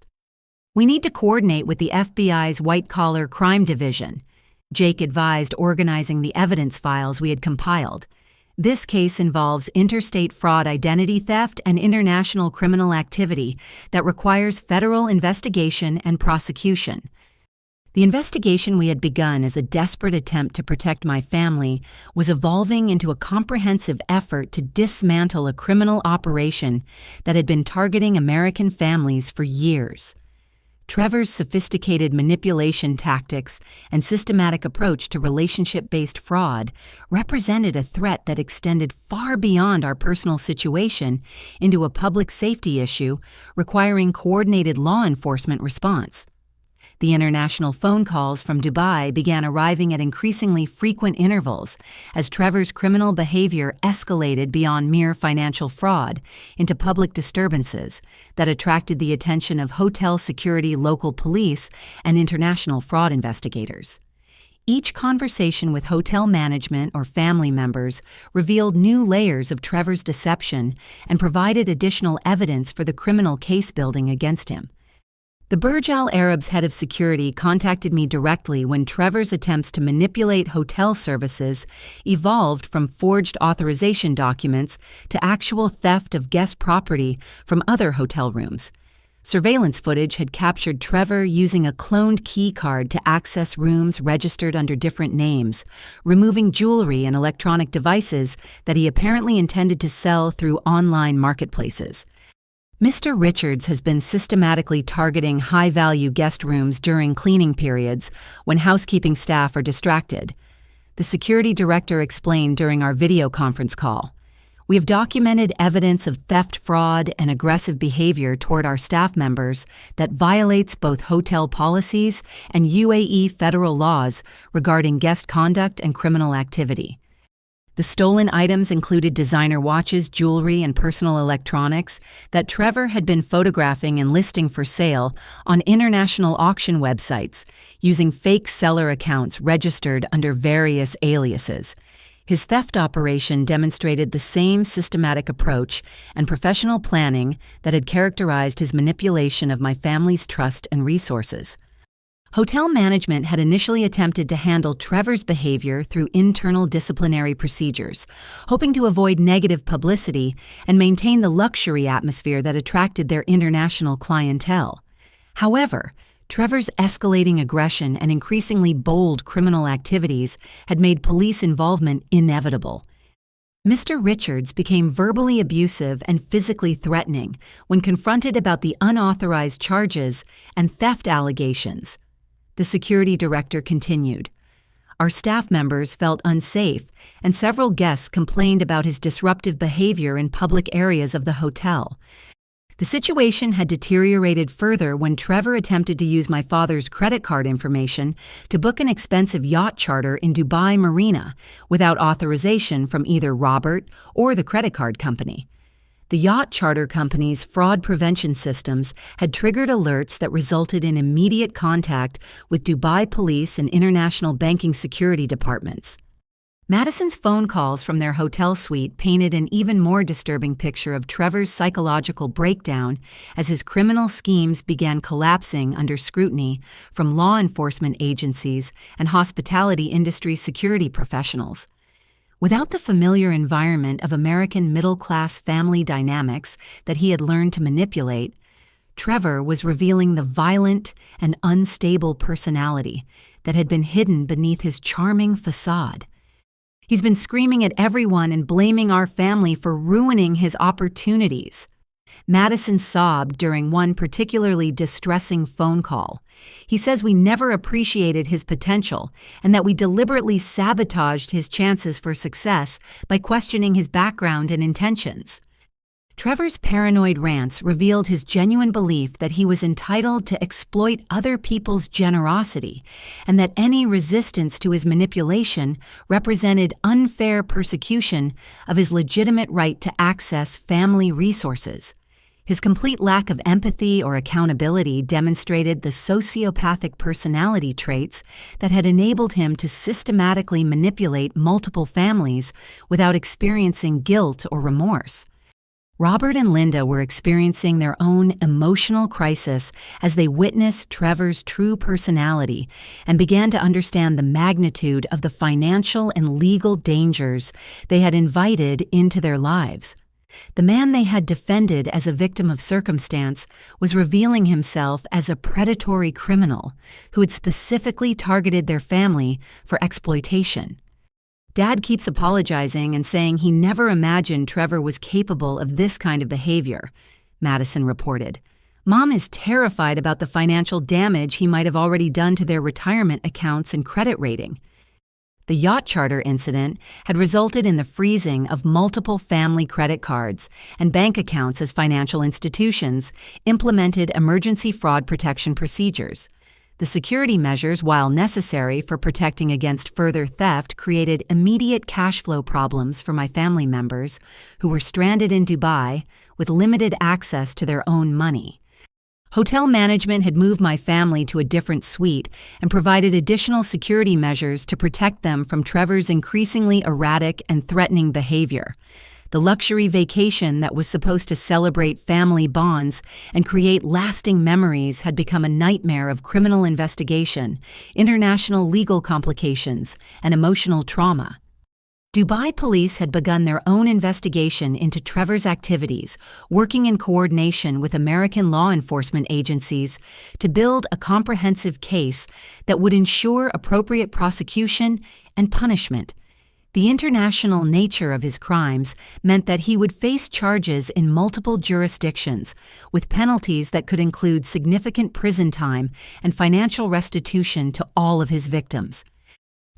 We need to coordinate with the FBI's white-collar crime division. Jake advised organizing the evidence files we had compiled. This case involves interstate fraud, identity theft, and international criminal activity that requires federal investigation and prosecution. The investigation we had begun as a desperate attempt to protect my family was evolving into a comprehensive effort to dismantle a criminal operation that had been targeting American families for years. Trevor's sophisticated manipulation tactics and systematic approach to relationship-based fraud represented a threat that extended far beyond our personal situation into a public safety issue requiring coordinated law enforcement response. The international phone calls from Dubai began arriving at increasingly frequent intervals as Trevor's criminal behavior escalated beyond mere financial fraud into public disturbances that attracted the attention of hotel security, local police, and international fraud investigators. Each conversation with hotel management or family members revealed new layers of Trevor's deception and provided additional evidence for the criminal case building against him. The Burj Al Arab's head of security contacted me directly when Trevor's attempts to manipulate hotel services evolved from forged authorization documents to actual theft of guest property from other hotel rooms. Surveillance footage had captured Trevor using a cloned key card to access rooms registered under different names, removing jewelry and electronic devices that he apparently intended to sell through online marketplaces. Mr. Richards has been systematically targeting high-value guest rooms during cleaning periods when housekeeping staff are distracted. The security director explained during our video conference call. We have documented evidence of theft, fraud, and aggressive behavior toward our staff members that violates both hotel policies and UAE federal laws regarding guest conduct and criminal activity. The stolen items included designer watches, jewelry, and personal electronics that Trevor had been photographing and listing for sale on international auction websites using fake seller accounts registered under various aliases. His theft operation demonstrated the same systematic approach and professional planning that had characterized his manipulation of my family's trust and resources. Hotel management had initially attempted to handle Trevor's behavior through internal disciplinary procedures, hoping to avoid negative publicity and maintain the luxury atmosphere that attracted their international clientele. However, Trevor's escalating aggression and increasingly bold criminal activities had made police involvement inevitable. Mr. Richards became verbally abusive and physically threatening when confronted about the unauthorized charges and theft allegations. The security director continued. Our staff members felt unsafe, and several guests complained about his disruptive behavior in public areas of the hotel. The situation had deteriorated further when Trevor attempted to use my father's credit card information to book an expensive yacht charter in Dubai Marina without authorization from either Robert or the credit card company. The yacht charter company's fraud prevention systems had triggered alerts that resulted in immediate contact with Dubai police and international banking security departments. Madison's phone calls from their hotel suite painted an even more disturbing picture of Trevor's psychological breakdown as his criminal schemes began collapsing under scrutiny from law enforcement agencies and hospitality industry security professionals. Without the familiar environment of American middle-class family dynamics that he had learned to manipulate, Trevor was revealing the violent and unstable personality that had been hidden beneath his charming facade. He's been screaming at everyone and blaming our family for ruining his opportunities. Madison sobbed during one particularly distressing phone call. He says we never appreciated his potential and that we deliberately sabotaged his chances for success by questioning his background and intentions. Trevor's paranoid rants revealed his genuine belief that he was entitled to exploit other people's generosity and that any resistance to his manipulation represented unfair persecution of his legitimate right to access family resources. His complete lack of empathy or accountability demonstrated the sociopathic personality traits that had enabled him to systematically manipulate multiple families without experiencing guilt or remorse. Robert and Linda were experiencing their own emotional crisis as they witnessed Trevor's true personality and began to understand the magnitude of the financial and legal dangers they had invited into their lives. The man they had defended as a victim of circumstance was revealing himself as a predatory criminal who had specifically targeted their family for exploitation. Dad keeps apologizing and saying he never imagined Trevor was capable of this kind of behavior, Madison reported. Mom is terrified about the financial damage he might have already done to their retirement accounts and credit rating. The yacht charter incident had resulted in the freezing of multiple family credit cards and bank accounts as financial institutions implemented emergency fraud protection procedures. The security measures, while necessary for protecting against further theft, created immediate cash flow problems for my family members who were stranded in Dubai with limited access to their own money. Hotel management had moved my family to a different suite and provided additional security measures to protect them from Trevor's increasingly erratic and threatening behavior. The luxury vacation that was supposed to celebrate family bonds and create lasting memories had become a nightmare of criminal investigation, international legal complications, and emotional trauma. Dubai police had begun their own investigation into Trevor's activities, working in coordination with American law enforcement agencies to build a comprehensive case that would ensure appropriate prosecution and punishment. The international nature of his crimes meant that he would face charges in multiple jurisdictions, with penalties that could include significant prison time and financial restitution to all of his victims.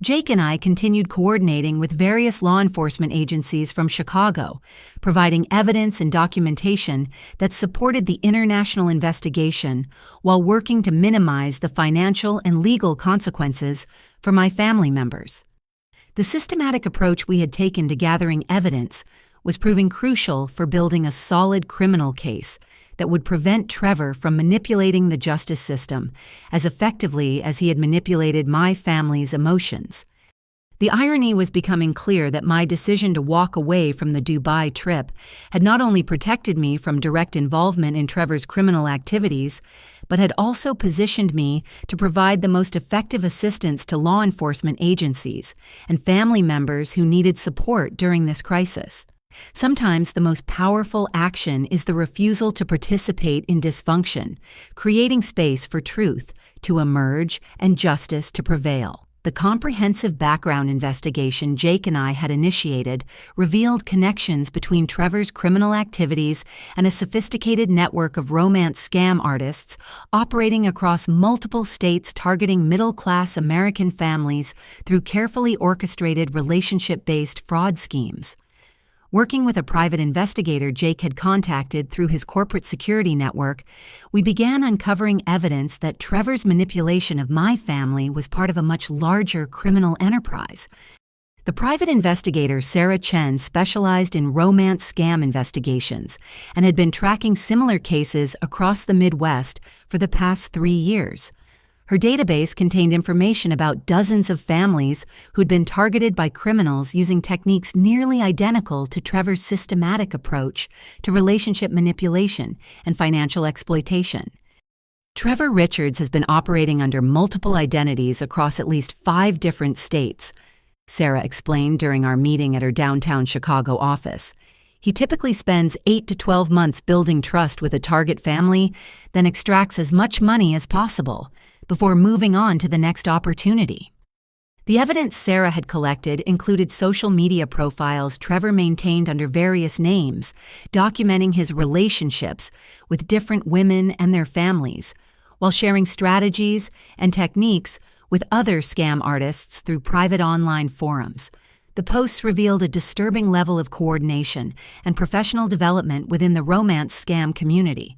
Jake and I continued coordinating with various law enforcement agencies from Chicago, providing evidence and documentation that supported the international investigation while working to minimize the financial and legal consequences for my family members. The systematic approach we had taken to gathering evidence was proving crucial for building a solid criminal case that would prevent Trevor from manipulating the justice system as effectively as he had manipulated my family's emotions. The irony was becoming clear that my decision to walk away from the Dubai trip had not only protected me from direct involvement in Trevor's criminal activities, but had also positioned me to provide the most effective assistance to law enforcement agencies and family members who needed support during this crisis. Sometimes the most powerful action is the refusal to participate in dysfunction, creating space for truth to emerge and justice to prevail. The comprehensive background investigation Jake and I had initiated revealed connections between Trevor's criminal activities and a sophisticated network of romance scam artists operating across multiple states targeting middle-class American families through carefully orchestrated relationship-based fraud schemes. Working with a private investigator Jake had contacted through his corporate security network, we began uncovering evidence that Trevor's manipulation of my family was part of a much larger criminal enterprise. The private investigator Sarah Chen specialized in romance scam investigations and had been tracking similar cases across the Midwest for the past 3 years. Her database contained information about dozens of families who'd been targeted by criminals using techniques nearly identical to Trevor's systematic approach to relationship manipulation and financial exploitation. Trevor Richards has been operating under multiple identities across at least 5 different states, Sarah explained during our meeting at her downtown Chicago office. He typically spends 8 to 12 months building trust with a target family, then extracts as much money as possible before moving on to the next opportunity. The evidence Sarah had collected included social media profiles Trevor maintained under various names, documenting his relationships with different women and their families, while sharing strategies and techniques with other scam artists through private online forums. The posts revealed a disturbing level of coordination and professional development within the romance scam community.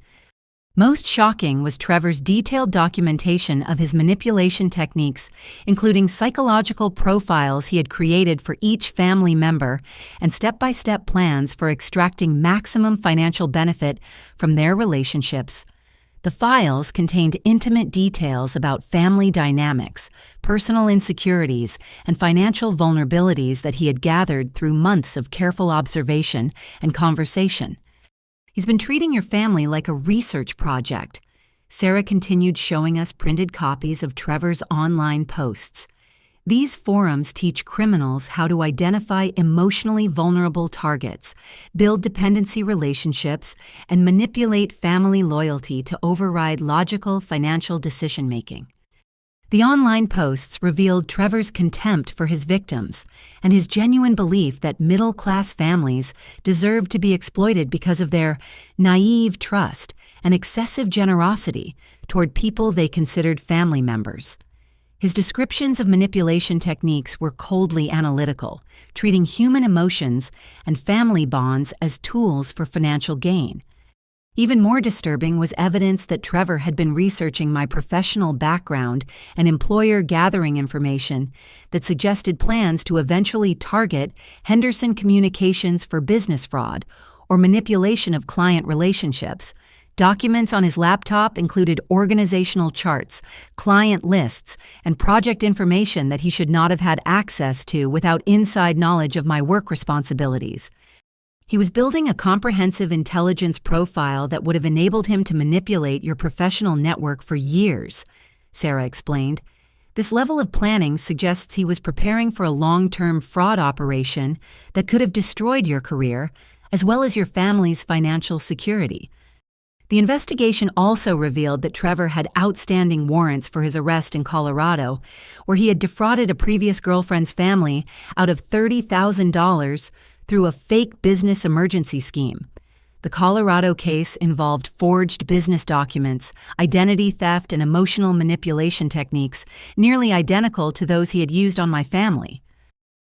Most shocking was Trevor's detailed documentation of his manipulation techniques, including psychological profiles he had created for each family member and step-by-step plans for extracting maximum financial benefit from their relationships. The files contained intimate details about family dynamics, personal insecurities, and financial vulnerabilities that he had gathered through months of careful observation and conversation. He's been treating your family like a research project. Sarah continued showing us printed copies of Trevor's online posts. These forums teach criminals how to identify emotionally vulnerable targets, build dependency relationships, and manipulate family loyalty to override logical financial decision-making. The online posts revealed Trevor's contempt for his victims and his genuine belief that middle-class families deserve to be exploited because of their naive trust and excessive generosity toward people they considered family members. His descriptions of manipulation techniques were coldly analytical, treating human emotions and family bonds as tools for financial gain. Even more disturbing was evidence that Trevor had been researching my professional background and employer gathering information that suggested plans to eventually target Henderson Communications for business fraud or manipulation of client relationships. Documents on his laptop included organizational charts, client lists, and project information that he should not have had access to without inside knowledge of my work responsibilities. He was building a comprehensive intelligence profile that would have enabled him to manipulate your professional network for years, Sarah explained. This level of planning suggests he was preparing for a long-term fraud operation that could have destroyed your career, as well as your family's financial security. The investigation also revealed that Trevor had outstanding warrants for his arrest in Colorado, where he had defrauded a previous girlfriend's family out of $30,000 through a fake business emergency scheme. The Colorado case involved forged business documents, identity theft, and emotional manipulation techniques nearly identical to those he had used on my family.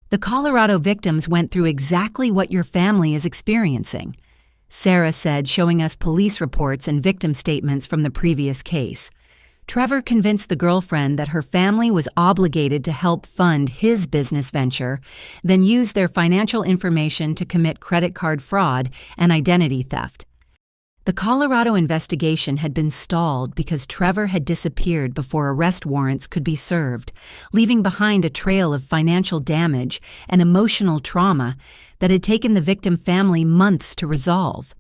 The Colorado victims went through exactly what your family is experiencing, Sarah said, showing us police reports and victim statements from the previous case. Trevor convinced the girlfriend that her family was obligated to help fund his business venture, then used their financial information to commit credit card fraud and identity theft. The Colorado investigation had been stalled because Trevor had disappeared before arrest warrants could be served, leaving behind a trail of financial damage and emotional trauma that had taken the victim family months to resolve.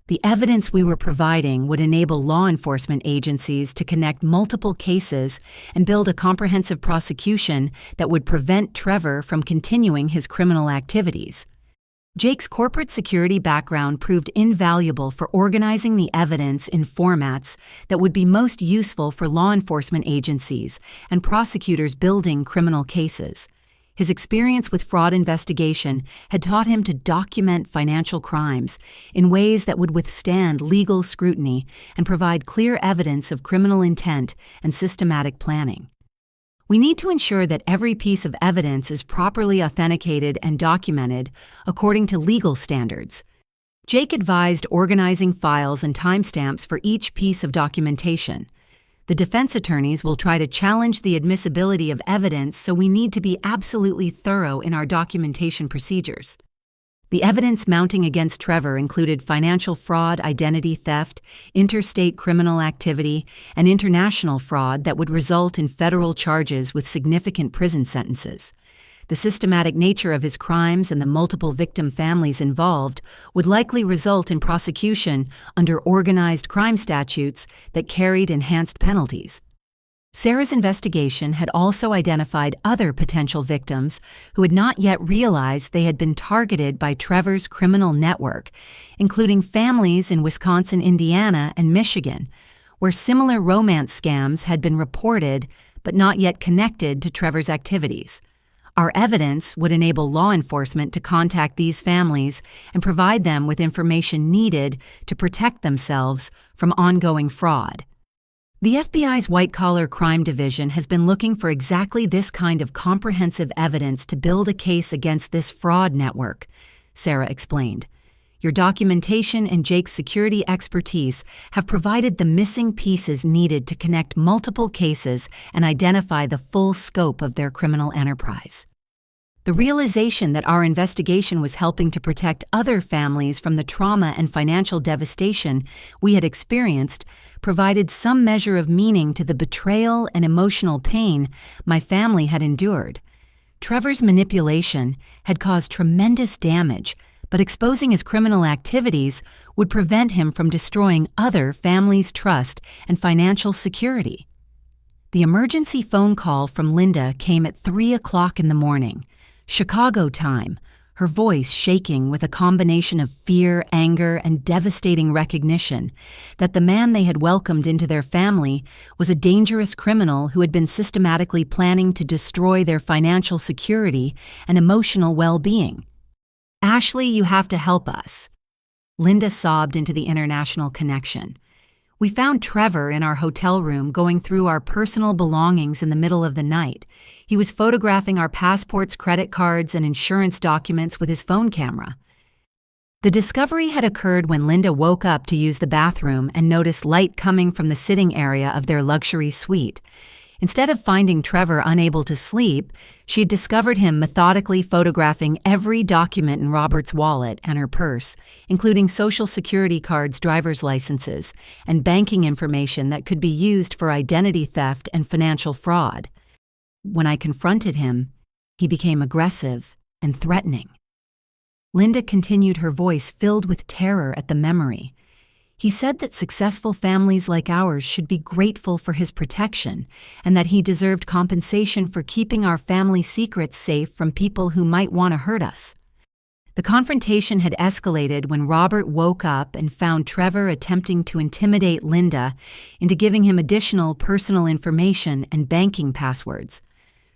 The evidence we were providing would enable law enforcement agencies to connect multiple cases and build a comprehensive prosecution that would prevent Trevor from continuing his criminal activities. Jake's corporate security background proved invaluable for organizing the evidence in formats that would be most useful for law enforcement agencies and prosecutors building criminal cases. His experience with fraud investigation had taught him to document financial crimes in ways that would withstand legal scrutiny and provide clear evidence of criminal intent and systematic planning. We need to ensure that every piece of evidence is properly authenticated and documented according to legal standards. Jake advised organizing files and timestamps for each piece of documentation. The defense attorneys will try to challenge the admissibility of evidence, so we need to be absolutely thorough in our documentation procedures. The evidence mounting against Trevor included financial fraud, identity theft, interstate criminal activity, and international fraud that would result in federal charges with significant prison sentences. The systematic nature of his crimes and the multiple victim families involved would likely result in prosecution under organized crime statutes that carried enhanced penalties. Sarah's investigation had also identified other potential victims who had not yet realized they had been targeted by Trevor's criminal network, including families in Wisconsin, Indiana, and Michigan, where similar romance scams had been reported but not yet connected to Trevor's activities. Our evidence would enable law enforcement to contact these families and provide them with information needed to protect themselves from ongoing fraud. The FBI's White-Collar Crime Division has been looking for exactly this kind of comprehensive evidence to build a case against this fraud network, Sarah explained. Your documentation and Jake's security expertise have provided the missing pieces needed to connect multiple cases and identify the full scope of their criminal enterprise. The realization that our investigation was helping to protect other families from the trauma and financial devastation we had experienced provided some measure of meaning to the betrayal and emotional pain my family had endured. Trevor's manipulation had caused tremendous damage, but exposing his criminal activities would prevent him from destroying other families' trust and financial security. The emergency phone call from Linda came at 3 o'clock in the morning, Chicago time, her voice shaking with a combination of fear, anger, and devastating recognition that the man they had welcomed into their family was a dangerous criminal who had been systematically planning to destroy their financial security and emotional well-being. "Ashley, you have to help us." Linda sobbed into the international connection. "We found Trevor in our hotel room going through our personal belongings in the middle of the night. He was photographing our passports, credit cards, and insurance documents with his phone camera." The discovery had occurred when Linda woke up to use the bathroom and noticed light coming from the sitting area of their luxury suite. Instead of finding Trevor unable to sleep, she had discovered him methodically photographing every document in Robert's wallet and her purse, including Social Security cards, driver's licenses, and banking information that could be used for identity theft and financial fraud. When I confronted him, he became aggressive and threatening. Linda continued, her voice filled with terror at the memory. "He said that successful families like ours should be grateful for his protection and that he deserved compensation for keeping our family secrets safe from people who might want to hurt us." The confrontation had escalated when Robert woke up and found Trevor attempting to intimidate Linda into giving him additional personal information and banking passwords.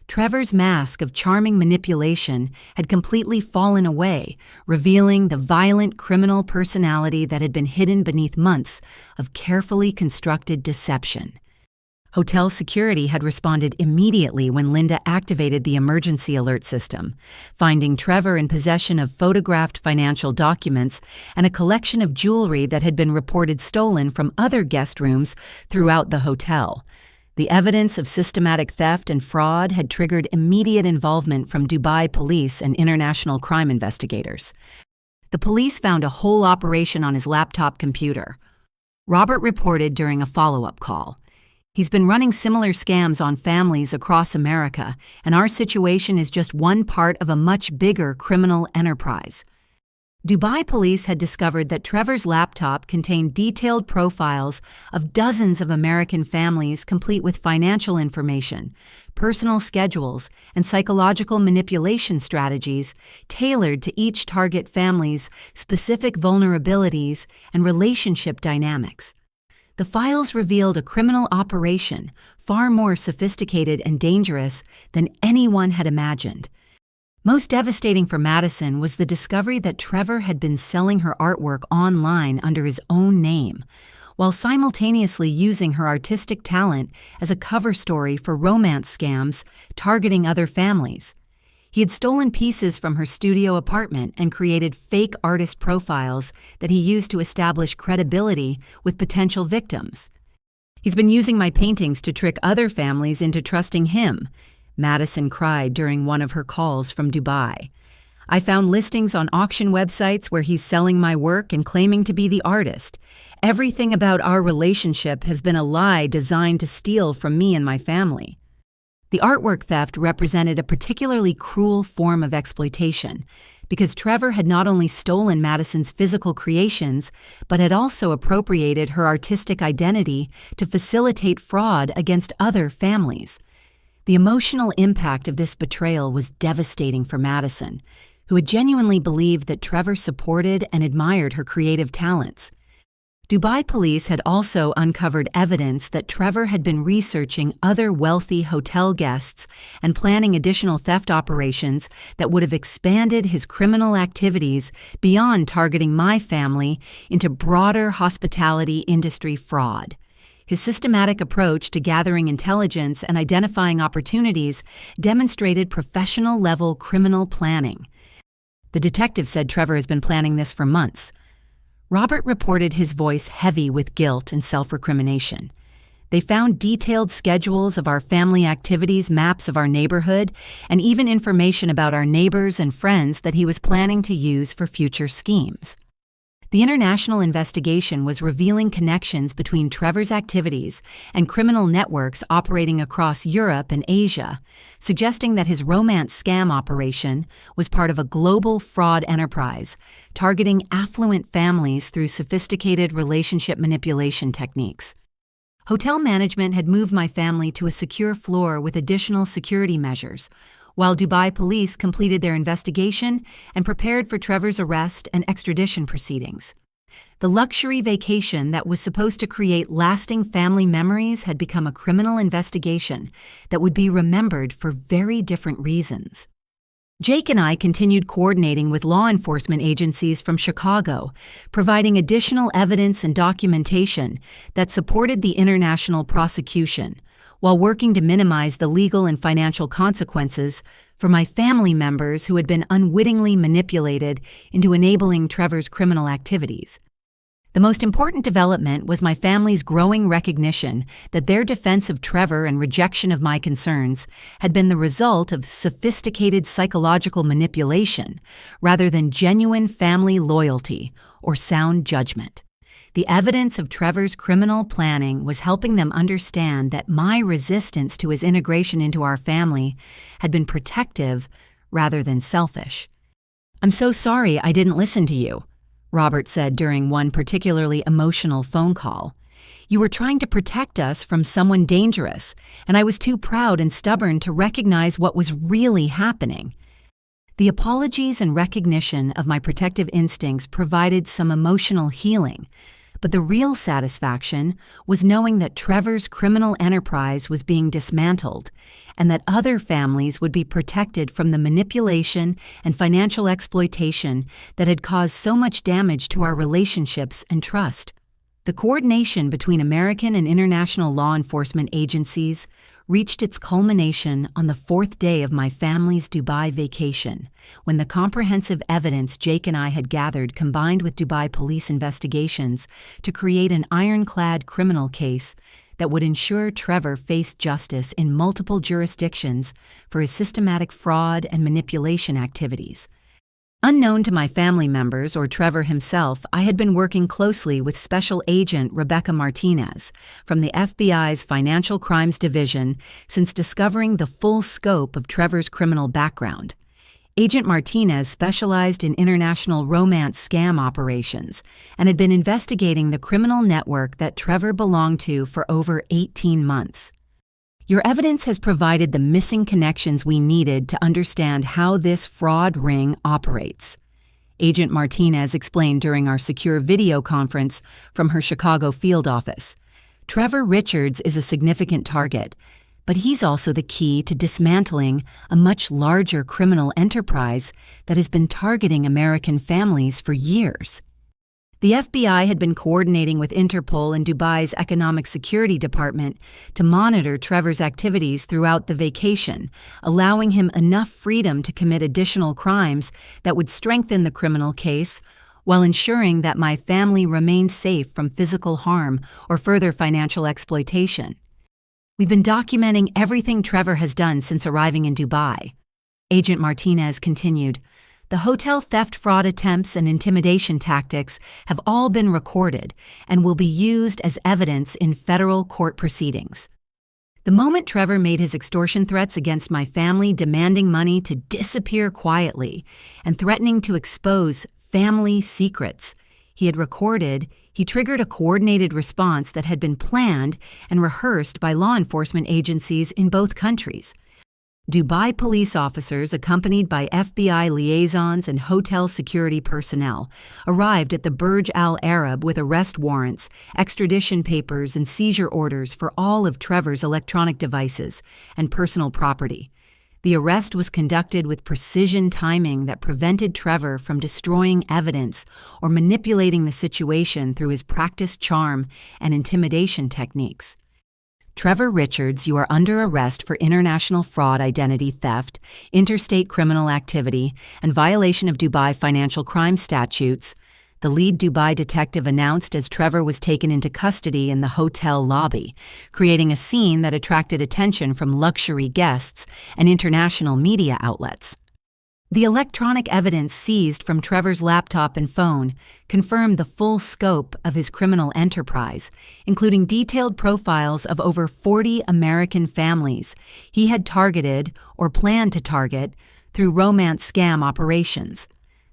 Trevor's mask of charming manipulation had completely fallen away, revealing the violent criminal personality that had been hidden beneath months of carefully constructed deception. Hotel security had responded immediately when Linda activated the emergency alert system, finding Trevor in possession of photographed financial documents and a collection of jewelry that had been reported stolen from other guest rooms throughout the hotel. The evidence of systematic theft and fraud had triggered immediate involvement from Dubai police and international crime investigators. The police found a whole operation on his laptop computer. Robert reported during a follow-up call. He's been running similar scams on families across America, and our situation is just one part of a much bigger criminal enterprise. Dubai police had discovered that Trevor's laptop contained detailed profiles of dozens of American families, complete with financial information, personal schedules, and psychological manipulation strategies tailored to each target family's specific vulnerabilities and relationship dynamics. The files revealed a criminal operation far more sophisticated and dangerous than anyone had imagined. Most devastating for Madison was the discovery that Trevor had been selling her artwork online under his own name, while simultaneously using her artistic talent as a cover story for romance scams targeting other families. He had stolen pieces from her studio apartment and created fake artist profiles that he used to establish credibility with potential victims. He's been using my paintings to trick other families into trusting him, Madison cried during one of her calls from Dubai. I found listings on auction websites where he's selling my work and claiming to be the artist. Everything about our relationship has been a lie designed to steal from me and my family. The artwork theft represented a particularly cruel form of exploitation, because Trevor had not only stolen Madison's physical creations, but had also appropriated her artistic identity to facilitate fraud against other families. The emotional impact of this betrayal was devastating for Madison, who had genuinely believed that Trevor supported and admired her creative talents. Dubai police had also uncovered evidence that Trevor had been researching other wealthy hotel guests and planning additional theft operations that would have expanded his criminal activities beyond targeting my family into broader hospitality industry fraud. His systematic approach to gathering intelligence and identifying opportunities demonstrated professional-level criminal planning. The detective said Trevor has been planning this for months. Robert reported, his voice heavy with guilt and self-recrimination. They found detailed schedules of our family activities, maps of our neighborhood, and even information about our neighbors and friends that he was planning to use for future schemes. The international investigation was revealing connections between Trevor's activities and criminal networks operating across Europe and Asia, suggesting that his romance scam operation was part of a global fraud enterprise, targeting affluent families through sophisticated relationship manipulation techniques. Hotel management had moved my family to a secure floor with additional security measures, while Dubai police completed their investigation and prepared for Trevor's arrest and extradition proceedings. The luxury vacation that was supposed to create lasting family memories had become a criminal investigation that would be remembered for very different reasons. Jake and I continued coordinating with law enforcement agencies from Chicago, providing additional evidence and documentation that supported the international prosecution, while working to minimize the legal and financial consequences for my family members who had been unwittingly manipulated into enabling Trevor's criminal activities. The most important development was my family's growing recognition that their defense of Trevor and rejection of my concerns had been the result of sophisticated psychological manipulation rather than genuine family loyalty or sound judgment. The evidence of Trevor's criminal planning was helping them understand that my resistance to his integration into our family had been protective rather than selfish. "I'm so sorry I didn't listen to you," Robert said during one particularly emotional phone call. "You were trying to protect us from someone dangerous, and I was too proud and stubborn to recognize what was really happening." The apologies and recognition of my protective instincts provided some emotional healing, but the real satisfaction was knowing that Trevor's criminal enterprise was being dismantled and that other families would be protected from the manipulation and financial exploitation that had caused so much damage to our relationships and trust. The coordination between American and international law enforcement agencies reached its culmination on the 4th day of my family's Dubai vacation, when the comprehensive evidence Jake and I had gathered combined with Dubai police investigations to create an ironclad criminal case that would ensure Trevor faced justice in multiple jurisdictions for his systematic fraud and manipulation activities. Unknown to my family members or Trevor himself, I had been working closely with Special Agent Rebecca Martinez from the FBI's Financial Crimes Division since discovering the full scope of Trevor's criminal background. Agent Martinez specialized in international romance scam operations and had been investigating the criminal network that Trevor belonged to for over 18 months. Your evidence has provided the missing connections we needed to understand how this fraud ring operates, Agent Martinez explained during our secure video conference from her Chicago field office. Trevor Richards is a significant target, but he's also the key to dismantling a much larger criminal enterprise that has been targeting American families for years. The FBI had been coordinating with Interpol and Dubai's Economic Security Department to monitor Trevor's activities throughout the vacation, allowing him enough freedom to commit additional crimes that would strengthen the criminal case while ensuring that my family remained safe from physical harm or further financial exploitation. We've been documenting everything Trevor has done since arriving in Dubai. Agent Martinez continued. The hotel theft fraud attempts and intimidation tactics have all been recorded and will be used as evidence in federal court proceedings. The moment Trevor made his extortion threats against my family, demanding money to disappear quietly and threatening to expose family secrets he triggered a coordinated response that had been planned and rehearsed by law enforcement agencies in both countries. Dubai police officers, accompanied by FBI liaisons and hotel security personnel, arrived at the Burj Al Arab with arrest warrants, extradition papers, and seizure orders for all of Trevor's electronic devices and personal property. The arrest was conducted with precision timing that prevented Trevor from destroying evidence or manipulating the situation through his practiced charm and intimidation techniques. Trevor Richards, you are under arrest for international fraud, identity theft, interstate criminal activity, and violation of Dubai financial crime statutes, the lead Dubai detective announced as Trevor was taken into custody in the hotel lobby, creating a scene that attracted attention from luxury guests and international media outlets. The electronic evidence seized from Trevor's laptop and phone confirmed the full scope of his criminal enterprise, including detailed profiles of over 40 American families he had targeted or planned to target through romance scam operations.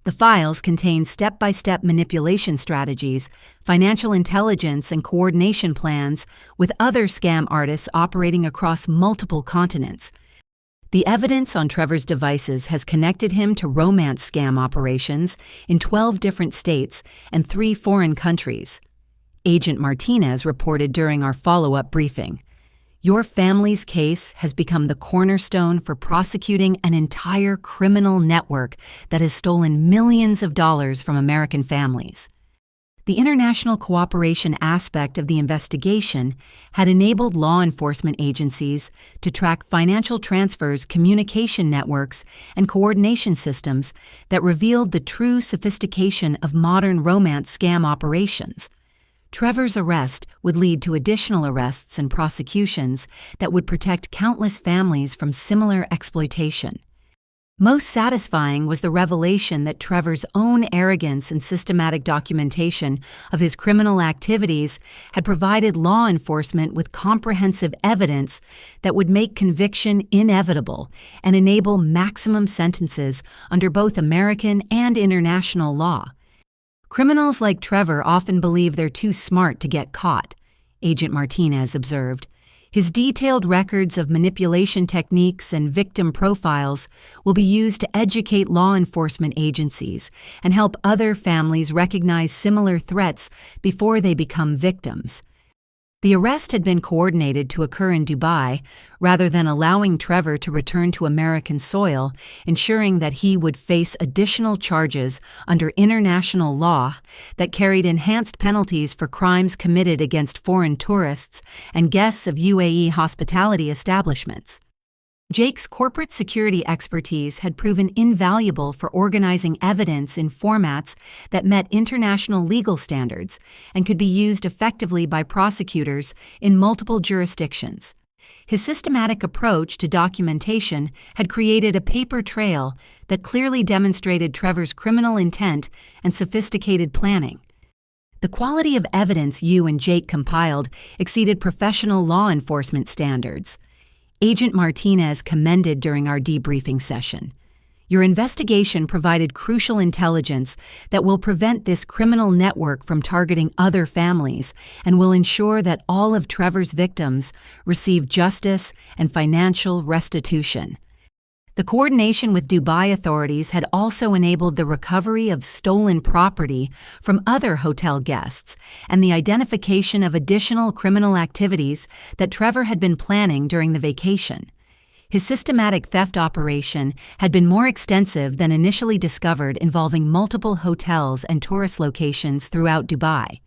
The files contain step-by-step manipulation strategies, financial intelligence, and coordination plans with other scam artists operating across multiple continents. The evidence on Trevor's devices has connected him to romance scam operations in 12 different states and 3 foreign countries. Agent Martinez reported during our follow-up briefing. Your family's case has become the cornerstone for prosecuting an entire criminal network that has stolen millions of dollars from American families. The international cooperation aspect of the investigation had enabled law enforcement agencies to track financial transfers, communication networks, and coordination systems that revealed the true sophistication of modern romance scam operations. Trevor's arrest would lead to additional arrests and prosecutions that would protect countless families from similar exploitation. Most satisfying was the revelation that Trevor's own arrogance and systematic documentation of his criminal activities had provided law enforcement with comprehensive evidence that would make conviction inevitable and enable maximum sentences under both American and international law. Criminals like Trevor often believe they're too smart to get caught, Agent Martinez observed. His detailed records of manipulation techniques and victim profiles will be used to educate law enforcement agencies and help other families recognize similar threats before they become victims. The arrest had been coordinated to occur in Dubai rather than allowing Trevor to return to American soil, ensuring that he would face additional charges under international law that carried enhanced penalties for crimes committed against foreign tourists and guests of UAE hospitality establishments. Jake's corporate security expertise had proven invaluable for organizing evidence in formats that met international legal standards and could be used effectively by prosecutors in multiple jurisdictions. His systematic approach to documentation had created a paper trail that clearly demonstrated Trevor's criminal intent and sophisticated planning. The quality of evidence you and Jake compiled exceeded professional law enforcement standards. Agent Martinez commended during our debriefing session. Your investigation provided crucial intelligence that will prevent this criminal network from targeting other families and will ensure that all of Trevor's victims receive justice and financial restitution. The coordination with Dubai authorities had also enabled the recovery of stolen property from other hotel guests and the identification of additional criminal activities that Trevor had been planning during the vacation. His systematic theft operation had been more extensive than initially discovered, involving multiple hotels and tourist locations throughout Dubai.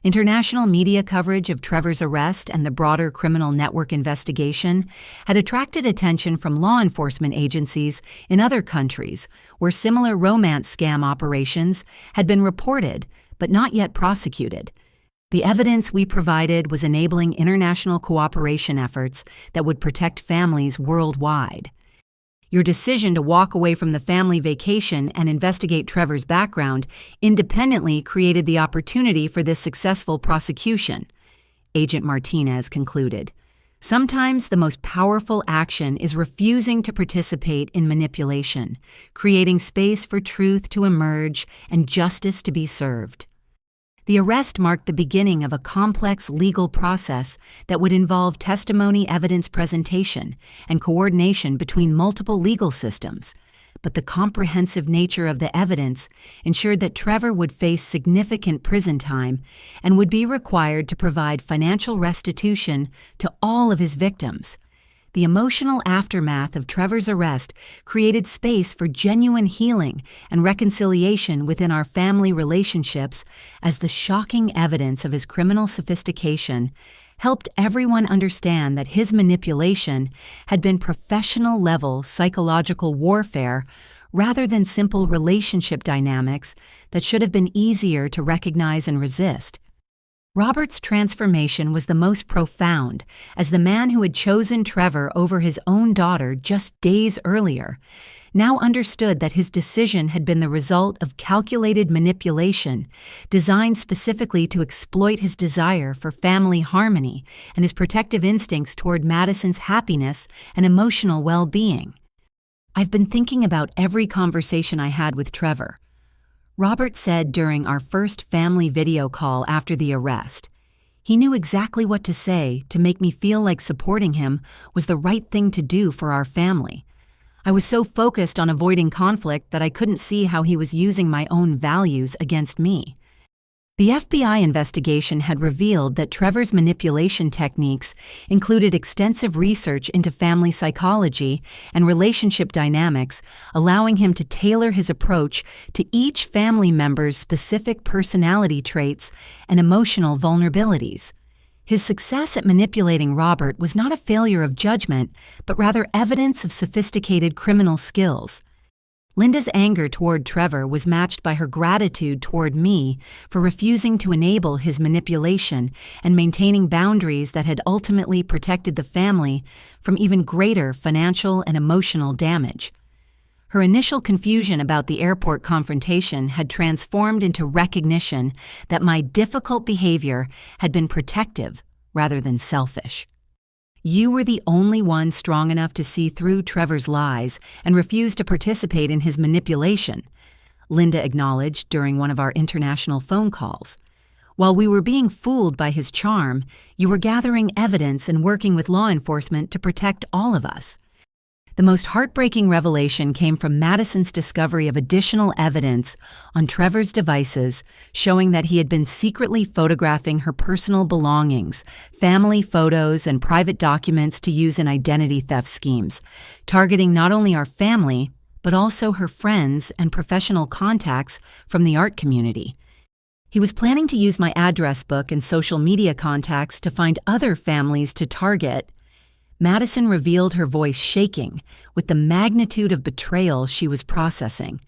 International media coverage of Trevor's arrest and the broader criminal network investigation had attracted attention from law enforcement agencies in other countries where similar romance scam operations had been reported but not yet prosecuted. The evidence we provided was enabling international cooperation efforts that would protect families worldwide. Your decision to walk away from the family vacation and investigate Trevor's background independently created the opportunity for this successful prosecution, Agent Martinez concluded. Sometimes the most powerful action is refusing to participate in manipulation, creating space for truth to emerge and justice to be served. The arrest marked the beginning of a complex legal process that would involve testimony, evidence presentation, and coordination between multiple legal systems. But the comprehensive nature of the evidence ensured that Trevor would face significant prison time and would be required to provide financial restitution to all of his victims. The emotional aftermath of Trevor's arrest created space for genuine healing and reconciliation within our family relationships, as the shocking evidence of his criminal sophistication helped everyone understand that his manipulation had been professional-level psychological warfare rather than simple relationship dynamics that should have been easier to recognize and resist. Robert's transformation was the most profound, as the man who had chosen Trevor over his own daughter just days earlier now understood that his decision had been the result of calculated manipulation designed specifically to exploit his desire for family harmony and his protective instincts toward Madison's happiness and emotional well-being. I've been thinking about every conversation I had with Trevor. Robert said during our first family video call after the arrest. He knew exactly what to say to make me feel like supporting him was the right thing to do for our family. I was so focused on avoiding conflict that I couldn't see how he was using my own values against me. The FBI investigation had revealed that Trevor's manipulation techniques included extensive research into family psychology and relationship dynamics, allowing him to tailor his approach to each family member's specific personality traits and emotional vulnerabilities. His success at manipulating Robert was not a failure of judgment, but rather evidence of sophisticated criminal skills. Linda's anger toward Trevor was matched by her gratitude toward me for refusing to enable his manipulation and maintaining boundaries that had ultimately protected the family from even greater financial and emotional damage. Her initial confusion about the airport confrontation had transformed into recognition that my difficult behavior had been protective rather than selfish. You were the only one strong enough to see through Trevor's lies and refuse to participate in his manipulation, Linda acknowledged during one of our international phone calls. While we were being fooled by his charm, you were gathering evidence and working with law enforcement to protect all of us. The most heartbreaking revelation came from Madison's discovery of additional evidence on Trevor's devices showing that he had been secretly photographing her personal belongings, family photos, and private documents to use in identity theft schemes, targeting not only our family, but also her friends and professional contacts from the art community. He was planning to use my address book and social media contacts to find other families to target. Madison revealed, her voice shaking with the magnitude of betrayal she was processing.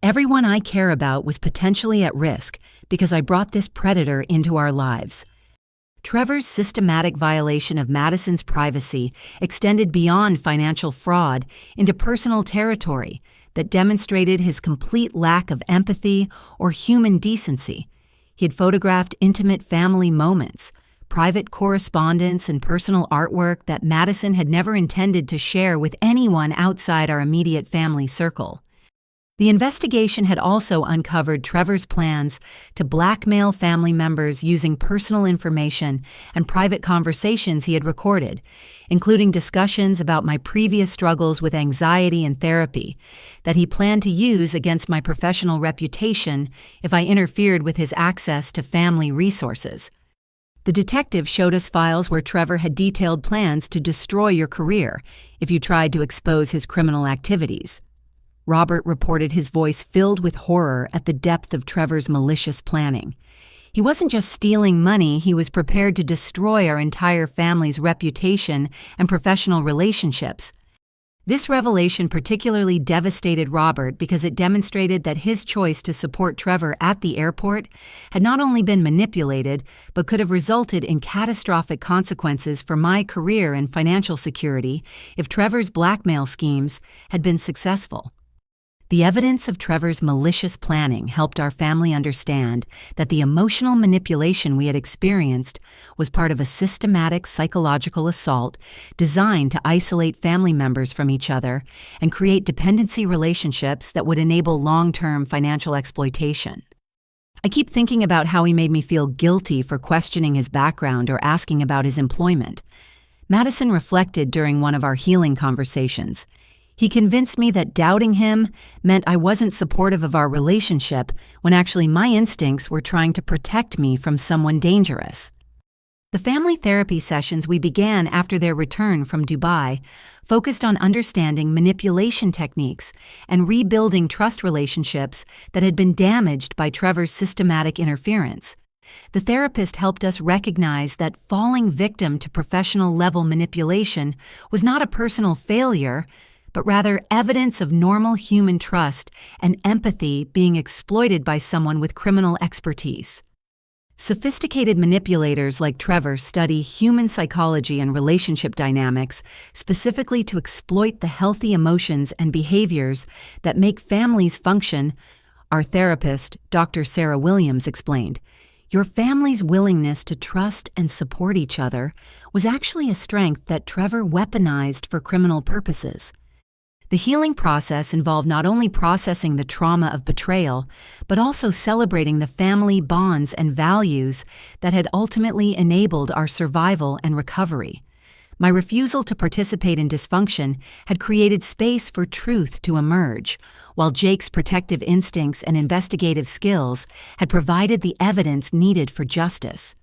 Everyone I care about was potentially at risk because I brought this predator into our lives. Trevor's systematic violation of Madison's privacy extended beyond financial fraud into personal territory that demonstrated his complete lack of empathy or human decency. He had photographed intimate family moments, private correspondence, and personal artwork that Madison had never intended to share with anyone outside our immediate family circle. The investigation had also uncovered Trevor's plans to blackmail family members using personal information and private conversations he had recorded, including discussions about my previous struggles with anxiety and therapy that he planned to use against my professional reputation if I interfered with his access to family resources. The detective showed us files where Trevor had detailed plans to destroy your career if you tried to expose his criminal activities. Robert reported, his voice filled with horror at the depth of Trevor's malicious planning. He wasn't just stealing money, he was prepared to destroy our entire family's reputation and professional relationships. This revelation particularly devastated Robert because it demonstrated that his choice to support Trevor at the airport had not only been manipulated, but could have resulted in catastrophic consequences for my career and financial security if Trevor's blackmail schemes had been successful. The evidence of Trevor's malicious planning helped our family understand that the emotional manipulation we had experienced was part of a systematic psychological assault designed to isolate family members from each other and create dependency relationships that would enable long-term financial exploitation. I keep thinking about how he made me feel guilty for questioning his background or asking about his employment. Madison reflected during one of our healing conversations. He convinced me that doubting him meant I wasn't supportive of our relationship when actually my instincts were trying to protect me from someone dangerous. The family therapy sessions we began after their return from Dubai focused on understanding manipulation techniques and rebuilding trust relationships that had been damaged by Trevor's systematic interference. The therapist helped us recognize that falling victim to professional-level manipulation was not a personal failure, but rather evidence of normal human trust and empathy being exploited by someone with criminal expertise. Sophisticated manipulators like Trevor study human psychology and relationship dynamics specifically to exploit the healthy emotions and behaviors that make families function. Our therapist, Dr. Sarah Williams, explained, "Your family's willingness to trust and support each other was actually a strength that Trevor weaponized for criminal purposes." The healing process involved not only processing the trauma of betrayal, but also celebrating the family bonds and values that had ultimately enabled our survival and recovery. My refusal to participate in dysfunction had created space for truth to emerge, while Jake's protective instincts and investigative skills had provided the evidence needed for justice.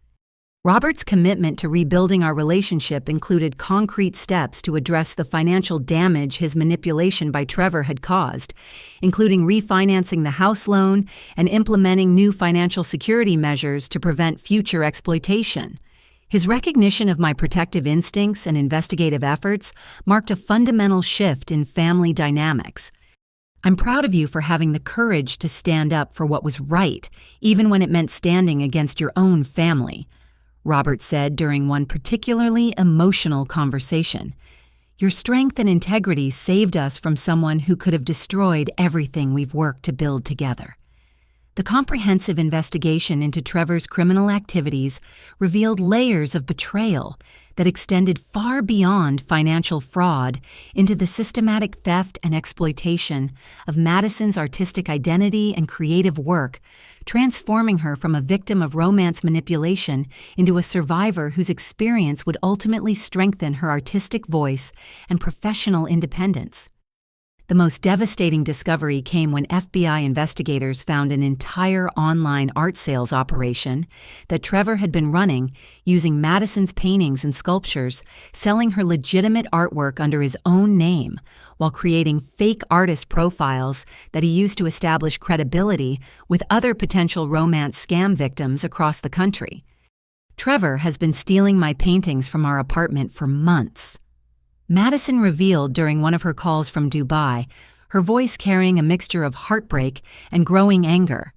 Robert's commitment to rebuilding our relationship included concrete steps to address the financial damage his manipulation by Trevor had caused, including refinancing the house loan and implementing new financial security measures to prevent future exploitation. His recognition of my protective instincts and investigative efforts marked a fundamental shift in family dynamics. "I'm proud of you for having the courage to stand up for what was right, even when it meant standing against your own family," Robert said during one particularly emotional conversation. "Your strength and integrity saved us from someone who could have destroyed everything we've worked to build together." The comprehensive investigation into Trevor's criminal activities revealed layers of betrayal that extended far beyond financial fraud into the systematic theft and exploitation of Madison's artistic identity and creative work, transforming her from a victim of romance manipulation into a survivor whose experience would ultimately strengthen her artistic voice and professional independence. The most devastating discovery came when FBI investigators found an entire online art sales operation that Trevor had been running using Madison's paintings and sculptures, selling her legitimate artwork under his own name, while creating fake artist profiles that he used to establish credibility with other potential romance scam victims across the country. Trevor has been stealing my paintings from our apartment for months. Madison revealed during one of her calls from Dubai, her voice carrying a mixture of heartbreak and growing anger.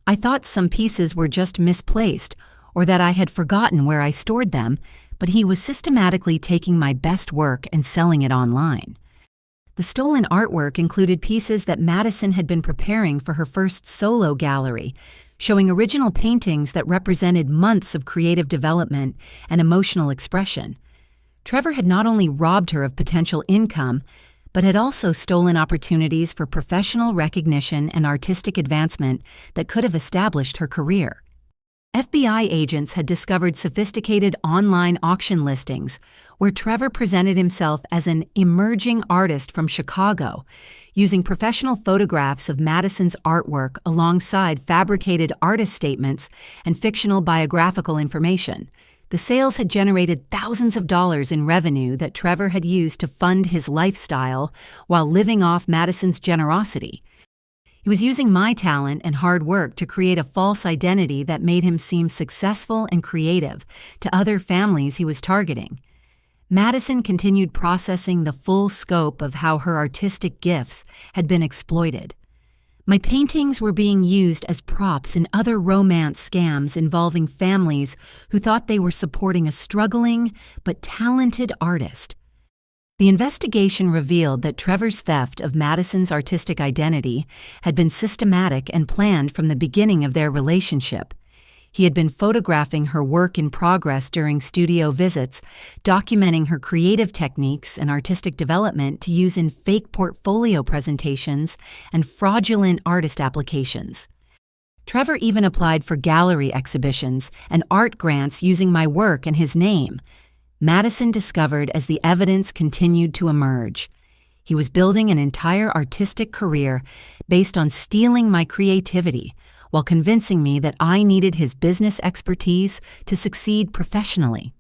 "I thought some pieces were just misplaced or that I had forgotten where I stored them, but he was systematically taking my best work and selling it online." The stolen artwork included pieces that Madison had been preparing for her first solo gallery, showing original paintings that represented months of creative development and emotional expression. Trevor had not only robbed her of potential income, but had also stolen opportunities for professional recognition and artistic advancement that could have established her career. FBI agents had discovered sophisticated online auction listings where Trevor presented himself as an emerging artist from Chicago, using professional photographs of Madison's artwork alongside fabricated artist statements and fictional biographical information. The sales had generated thousands of dollars in revenue that Trevor had used to fund his lifestyle while living off Madison's generosity. He was using my talent and hard work to create a false identity that made him seem successful and creative to other families he was targeting. Madison continued processing the full scope of how her artistic gifts had been exploited. My paintings were being used as props in other romance scams involving families who thought they were supporting a struggling but talented artist. The investigation revealed that Trevor's theft of Madison's artistic identity had been systematic and planned from the beginning of their relationship. He had been photographing her work in progress during studio visits, documenting her creative techniques and artistic development to use in fake portfolio presentations and fraudulent artist applications. Trevor even applied for gallery exhibitions and art grants using my work and his name. Madison discovered as the evidence continued to emerge. He was building an entire artistic career based on stealing my creativity, while convincing me that I needed his business expertise to succeed professionally.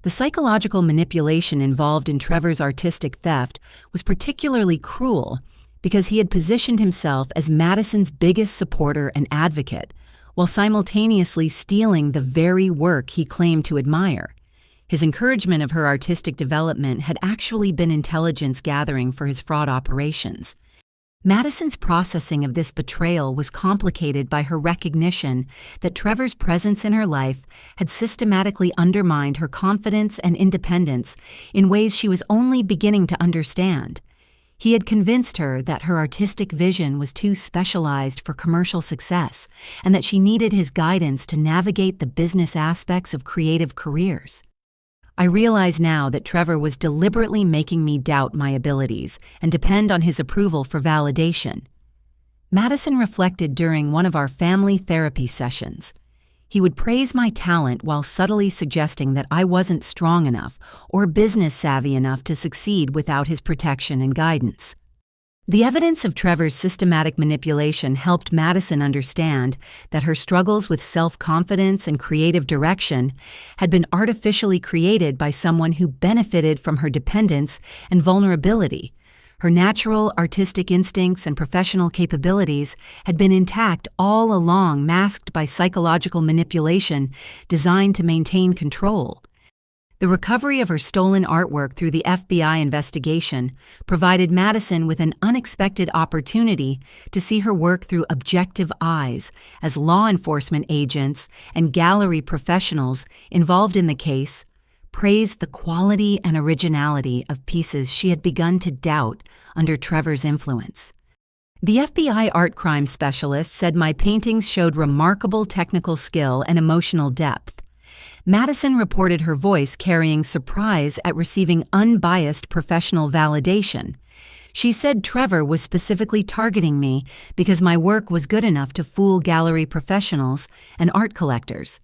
The psychological manipulation involved in Trevor's artistic theft was particularly cruel because he had positioned himself as Madison's biggest supporter and advocate, while simultaneously stealing the very work he claimed to admire. His encouragement of her artistic development had actually been intelligence gathering for his fraud operations. Madison's processing of this betrayal was complicated by her recognition that Trevor's presence in her life had systematically undermined her confidence and independence in ways she was only beginning to understand. He had convinced her that her artistic vision was too specialized for commercial success and that she needed his guidance to navigate the business aspects of creative careers. I realize now that Trevor was deliberately making me doubt my abilities and depend on his approval for validation. Madison reflected during one of our family therapy sessions. He would praise my talent while subtly suggesting that I wasn't strong enough or business savvy enough to succeed without his protection and guidance. The evidence of Trevor's systematic manipulation helped Madison understand that her struggles with self-confidence and creative direction had been artificially created by someone who benefited from her dependence and vulnerability. Her natural artistic instincts and professional capabilities had been intact all along, masked by psychological manipulation designed to maintain control. The recovery of her stolen artwork through the FBI investigation provided Madison with an unexpected opportunity to see her work through objective eyes as law enforcement agents and gallery professionals involved in the case praised the quality and originality of pieces she had begun to doubt under Trevor's influence. The FBI art crime specialist said my paintings showed remarkable technical skill and emotional depth. Madison reported her voice carrying surprise at receiving unbiased professional validation. She said Trevor was specifically targeting me because my work was good enough to fool gallery professionals and art collectors.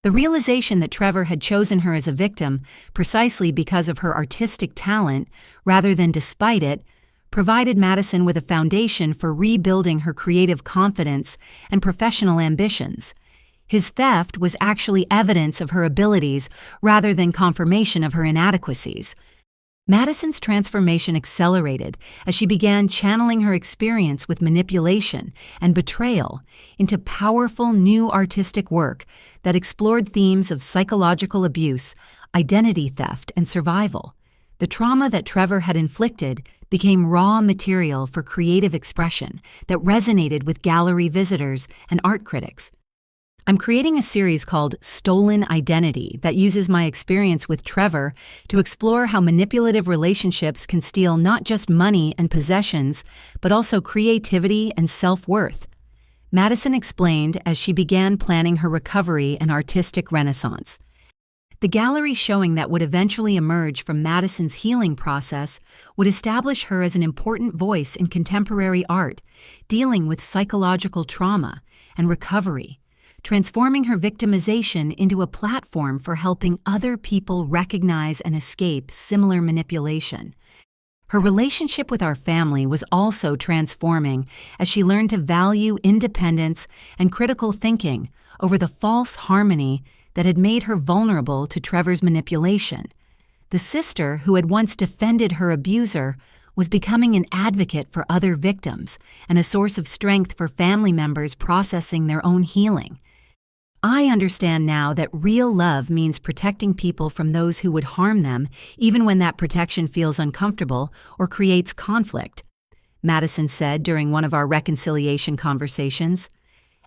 The realization that Trevor had chosen her as a victim precisely because of her artistic talent rather than despite it provided Madison with a foundation for rebuilding her creative confidence and professional ambitions. His theft was actually evidence of her abilities rather than confirmation of her inadequacies. Madison's transformation accelerated as she began channeling her experience with manipulation and betrayal into powerful new artistic work that explored themes of psychological abuse, identity theft, and survival. The trauma that Trevor had inflicted became raw material for creative expression that resonated with gallery visitors and art critics. I'm creating a series called Stolen Identity that uses my experience with Trevor to explore how manipulative relationships can steal not just money and possessions, but also creativity and self-worth. Madison explained as she began planning her recovery and artistic renaissance. The gallery showing that would eventually emerge from Madison's healing process would establish her as an important voice in contemporary art, dealing with psychological trauma and recovery, transforming her victimization into a platform for helping other people recognize and escape similar manipulation. Her relationship with our family was also transforming as she learned to value independence and critical thinking over the false harmony that had made her vulnerable to Trevor's manipulation. The sister who had once defended her abuser was becoming an advocate for other victims and a source of strength for family members processing their own healing. I understand now that real love means protecting people from those who would harm them, even when that protection feels uncomfortable or creates conflict, Madison said during one of our reconciliation conversations.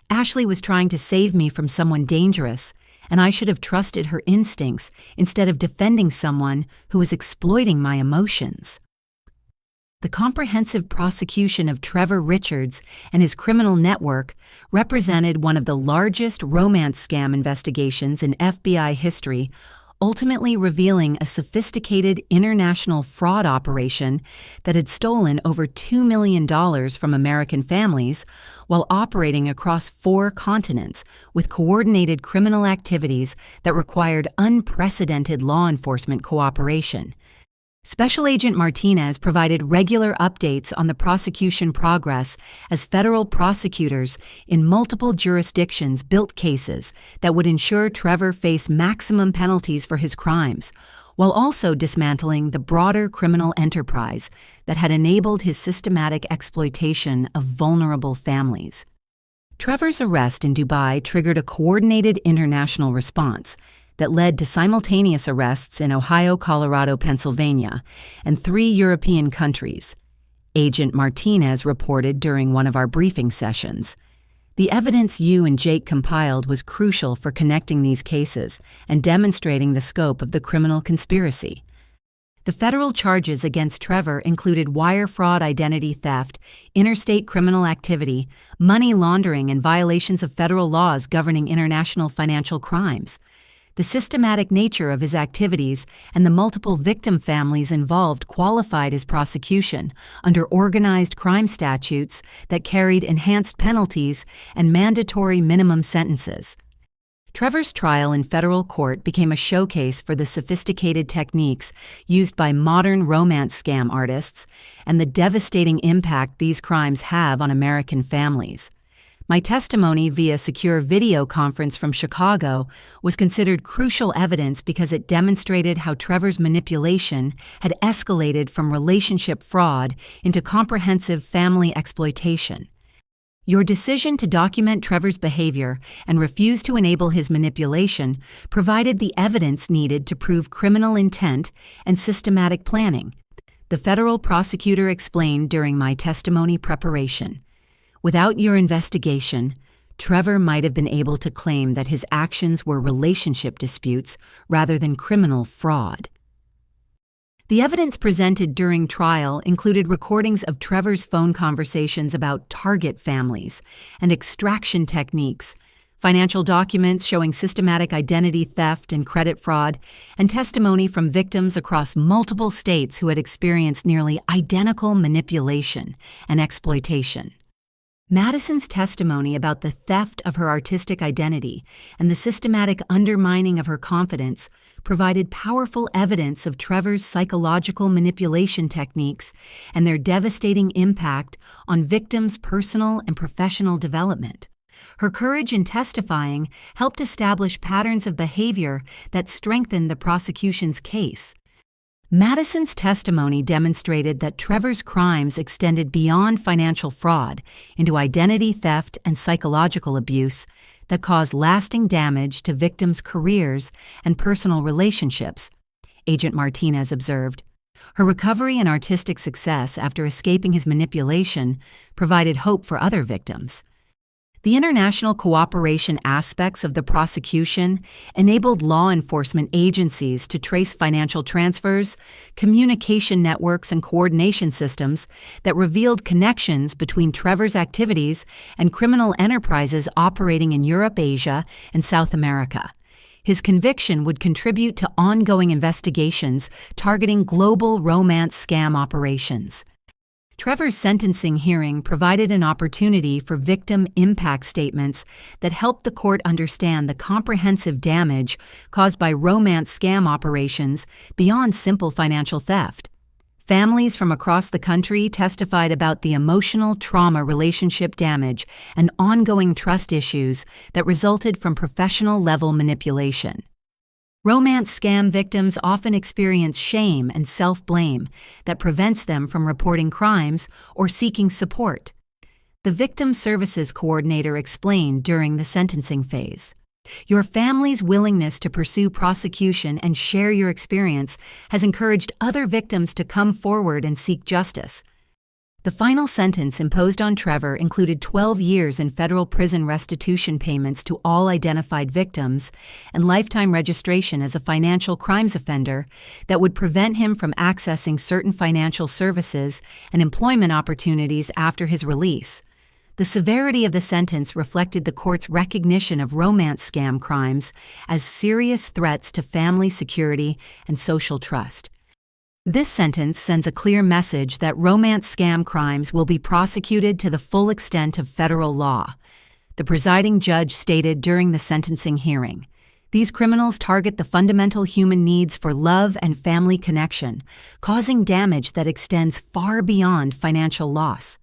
Ashley was trying to save me from someone dangerous, and I should have trusted her instincts instead of defending someone who was exploiting my emotions. The comprehensive prosecution of Trevor Richards and his criminal network represented one of the largest romance scam investigations in FBI history, ultimately revealing a sophisticated international fraud operation that had stolen over $2 million from American families while operating across 4 continents with coordinated criminal activities that required unprecedented law enforcement cooperation. Special Agent Martinez provided regular updates on the prosecution progress as federal prosecutors in multiple jurisdictions built cases that would ensure Trevor face maximum penalties for his crimes, while also dismantling the broader criminal enterprise that had enabled his systematic exploitation of vulnerable families. Trevor's arrest in Dubai triggered a coordinated international response that led to simultaneous arrests in Ohio, Colorado, Pennsylvania, and 3 European countries. Agent Martinez reported during one of our briefing sessions. The evidence you and Jake compiled was crucial for connecting these cases and demonstrating the scope of the criminal conspiracy. The federal charges against Trevor included wire fraud, identity theft, interstate criminal activity, money laundering, and violations of federal laws governing international financial crimes. The systematic nature of his activities and the multiple victim families involved qualified his prosecution under organized crime statutes that carried enhanced penalties and mandatory minimum sentences. Trevor's trial in federal court became a showcase for the sophisticated techniques used by modern romance scam artists and the devastating impact these crimes have on American families. My testimony via secure video conference from Chicago was considered crucial evidence because it demonstrated how Trevor's manipulation had escalated from relationship fraud into comprehensive family exploitation. Your decision to document Trevor's behavior and refuse to enable his manipulation provided the evidence needed to prove criminal intent and systematic planning, the federal prosecutor explained during my testimony preparation. Without your investigation, Trevor might have been able to claim that his actions were relationship disputes rather than criminal fraud. The evidence presented during trial included recordings of Trevor's phone conversations about target families and extraction techniques, financial documents showing systematic identity theft and credit fraud, and testimony from victims across multiple states who had experienced nearly identical manipulation and exploitation. Madison's testimony about the theft of her artistic identity and the systematic undermining of her confidence provided powerful evidence of Trevor's psychological manipulation techniques and their devastating impact on victims' personal and professional development. Her courage in testifying helped establish patterns of behavior that strengthened the prosecution's case. Madison's testimony demonstrated that Trevor's crimes extended beyond financial fraud into identity theft and psychological abuse that caused lasting damage to victims' careers and personal relationships, Agent Martinez observed. Her recovery and artistic success after escaping his manipulation provided hope for other victims. The international cooperation aspects of the prosecution enabled law enforcement agencies to trace financial transfers, communication networks, and coordination systems that revealed connections between Trevor's activities and criminal enterprises operating in Europe, Asia, and South America. His conviction would contribute to ongoing investigations targeting global romance scam operations. Trevor's sentencing hearing provided an opportunity for victim impact statements that helped the court understand the comprehensive damage caused by romance scam operations beyond simple financial theft. Families from across the country testified about the emotional trauma, relationship damage, and ongoing trust issues that resulted from professional-level manipulation. Romance scam victims often experience shame and self-blame that prevents them from reporting crimes or seeking support. The Victim Services Coordinator explained during the sentencing phase, "Your family's willingness to pursue prosecution and share your experience has encouraged other victims to come forward and seek justice." The final sentence imposed on Trevor included 12 years in federal prison restitution payments to all identified victims and lifetime registration as a financial crimes offender that would prevent him from accessing certain financial services and employment opportunities after his release. The severity of the sentence reflected the court's recognition of romance scam crimes as serious threats to family security and social trust. This sentence sends a clear message that romance scam crimes will be prosecuted to the full extent of federal law. The presiding judge stated during the sentencing hearing, "These criminals target the fundamental human needs for love and family connection, causing damage that extends far beyond financial loss."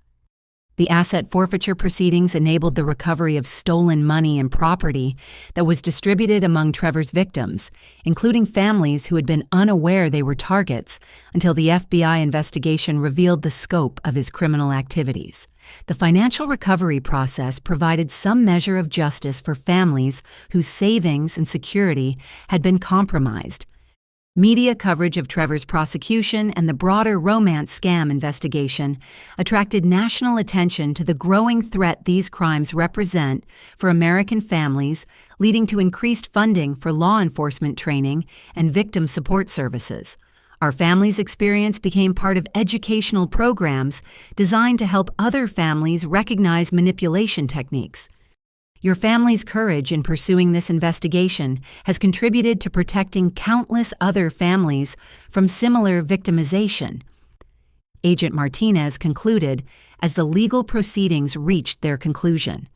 The asset forfeiture proceedings enabled the recovery of stolen money and property that was distributed among Trevor's victims, including families who had been unaware they were targets until the FBI investigation revealed the scope of his criminal activities. The financial recovery process provided some measure of justice for families whose savings and security had been compromised. Media coverage of Trevor's prosecution and the broader romance scam investigation attracted national attention to the growing threat these crimes represent for American families, leading to increased funding for law enforcement training and victim support services. Our family's experience became part of educational programs designed to help other families recognize manipulation techniques. Your family's courage in pursuing this investigation has contributed to protecting countless other families from similar victimization. Agent Martinez concluded as the legal proceedings reached their conclusion.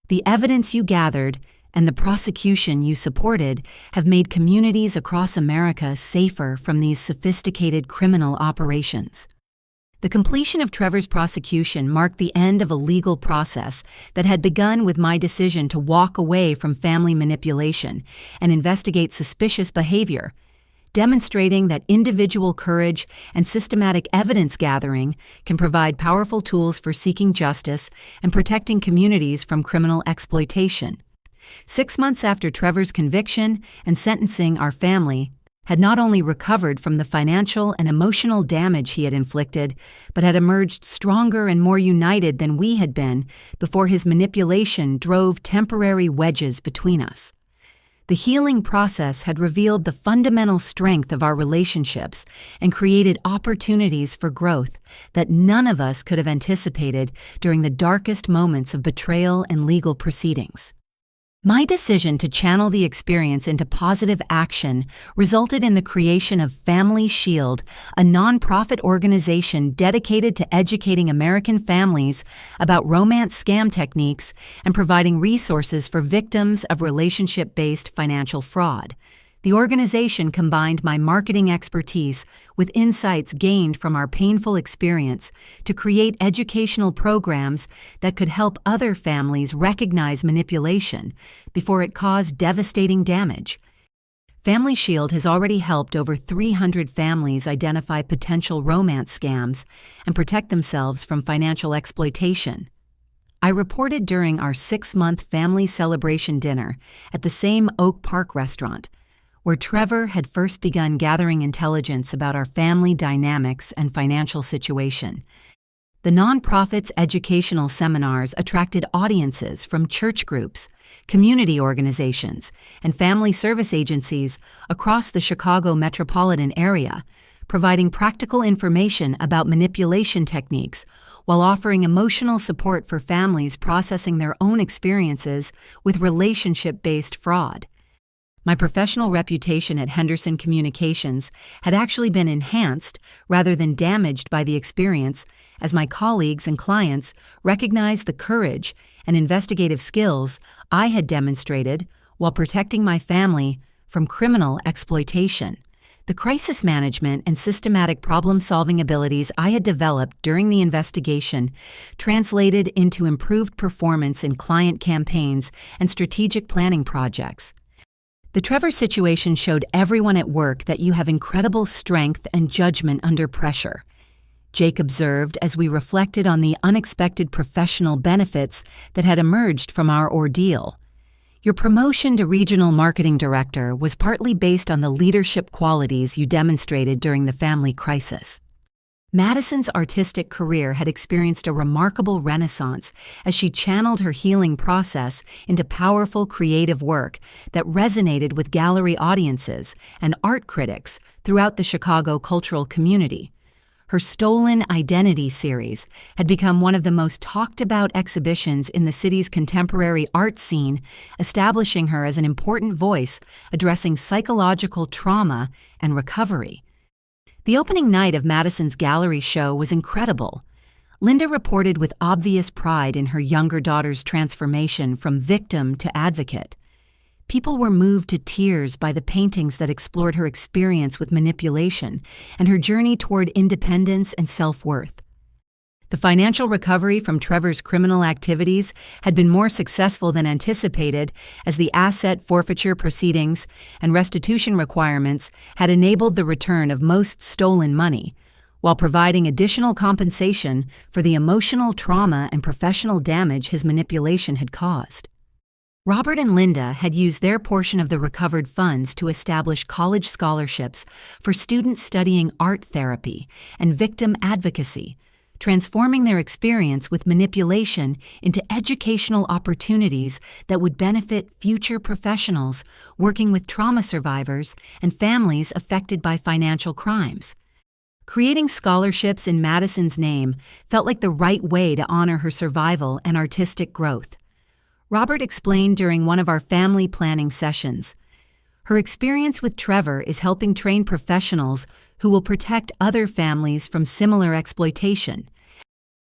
The evidence you gathered and the prosecution you supported have made communities across America safer from these sophisticated criminal operations. The completion of Trevor's prosecution marked the end of a legal process that had begun with my decision to walk away from family manipulation and investigate suspicious behavior, demonstrating that individual courage and systematic evidence gathering can provide powerful tools for seeking justice and protecting communities from criminal exploitation. 6 months after Trevor's conviction and sentencing, our family had not only recovered from the financial and emotional damage he had inflicted, but had emerged stronger and more united than we had been before his manipulation drove temporary wedges between us. The healing process had revealed the fundamental strength of our relationships and created opportunities for growth that none of us could have anticipated during the darkest moments of betrayal and legal proceedings. My decision to channel the experience into positive action resulted in the creation of Family Shield, a nonprofit organization dedicated to educating American families about romance scam techniques and providing resources for victims of relationship-based financial fraud. The organization combined my marketing expertise with insights gained from our painful experience to create educational programs that could help other families recognize manipulation before it caused devastating damage. Family Shield has already helped over 300 families identify potential romance scams and protect themselves from financial exploitation. I reported during our 6-month family celebration dinner at the same Oak Park restaurant, where Trevor had first begun gathering intelligence about our family dynamics and financial situation. The nonprofit's educational seminars attracted audiences from church groups, community organizations, and family service agencies across the Chicago metropolitan area, providing practical information about manipulation techniques while offering emotional support for families processing their own experiences with relationship-based fraud. My professional reputation at Henderson Communications had actually been enhanced rather than damaged by the experience, as my colleagues and clients recognized the courage and investigative skills I had demonstrated while protecting my family from criminal exploitation. The crisis management and systematic problem-solving abilities I had developed during the investigation translated into improved performance in client campaigns and strategic planning projects. The Trevor situation showed everyone at work that you have incredible strength and judgment under pressure, Jake observed as we reflected on the unexpected professional benefits that had emerged from our ordeal. Your promotion to regional marketing director was partly based on the leadership qualities you demonstrated during the family crisis. Madison's artistic career had experienced a remarkable renaissance as she channeled her healing process into powerful creative work that resonated with gallery audiences and art critics throughout the Chicago cultural community. Her Stolen Identity series had become one of the most talked-about exhibitions in the city's contemporary art scene, establishing her as an important voice addressing psychological trauma and recovery. The opening night of Madison's gallery show was incredible. Linda reported with obvious pride in her younger daughter's transformation from victim to advocate. People were moved to tears by the paintings that explored her experience with manipulation and her journey toward independence and self-worth. The financial recovery from Trevor's criminal activities had been more successful than anticipated, as the asset forfeiture proceedings and restitution requirements had enabled the return of most stolen money, while providing additional compensation for the emotional trauma and professional damage his manipulation had caused. Robert and Linda had used their portion of the recovered funds to establish college scholarships for students studying art therapy and victim advocacy, transforming their experience with manipulation into educational opportunities that would benefit future professionals working with trauma survivors and families affected by financial crimes. Creating scholarships in Madison's name felt like the right way to honor her survival and artistic growth. Robert explained during one of our family planning sessions, her experience with Trevor is helping train professionals who will protect other families from similar exploitation.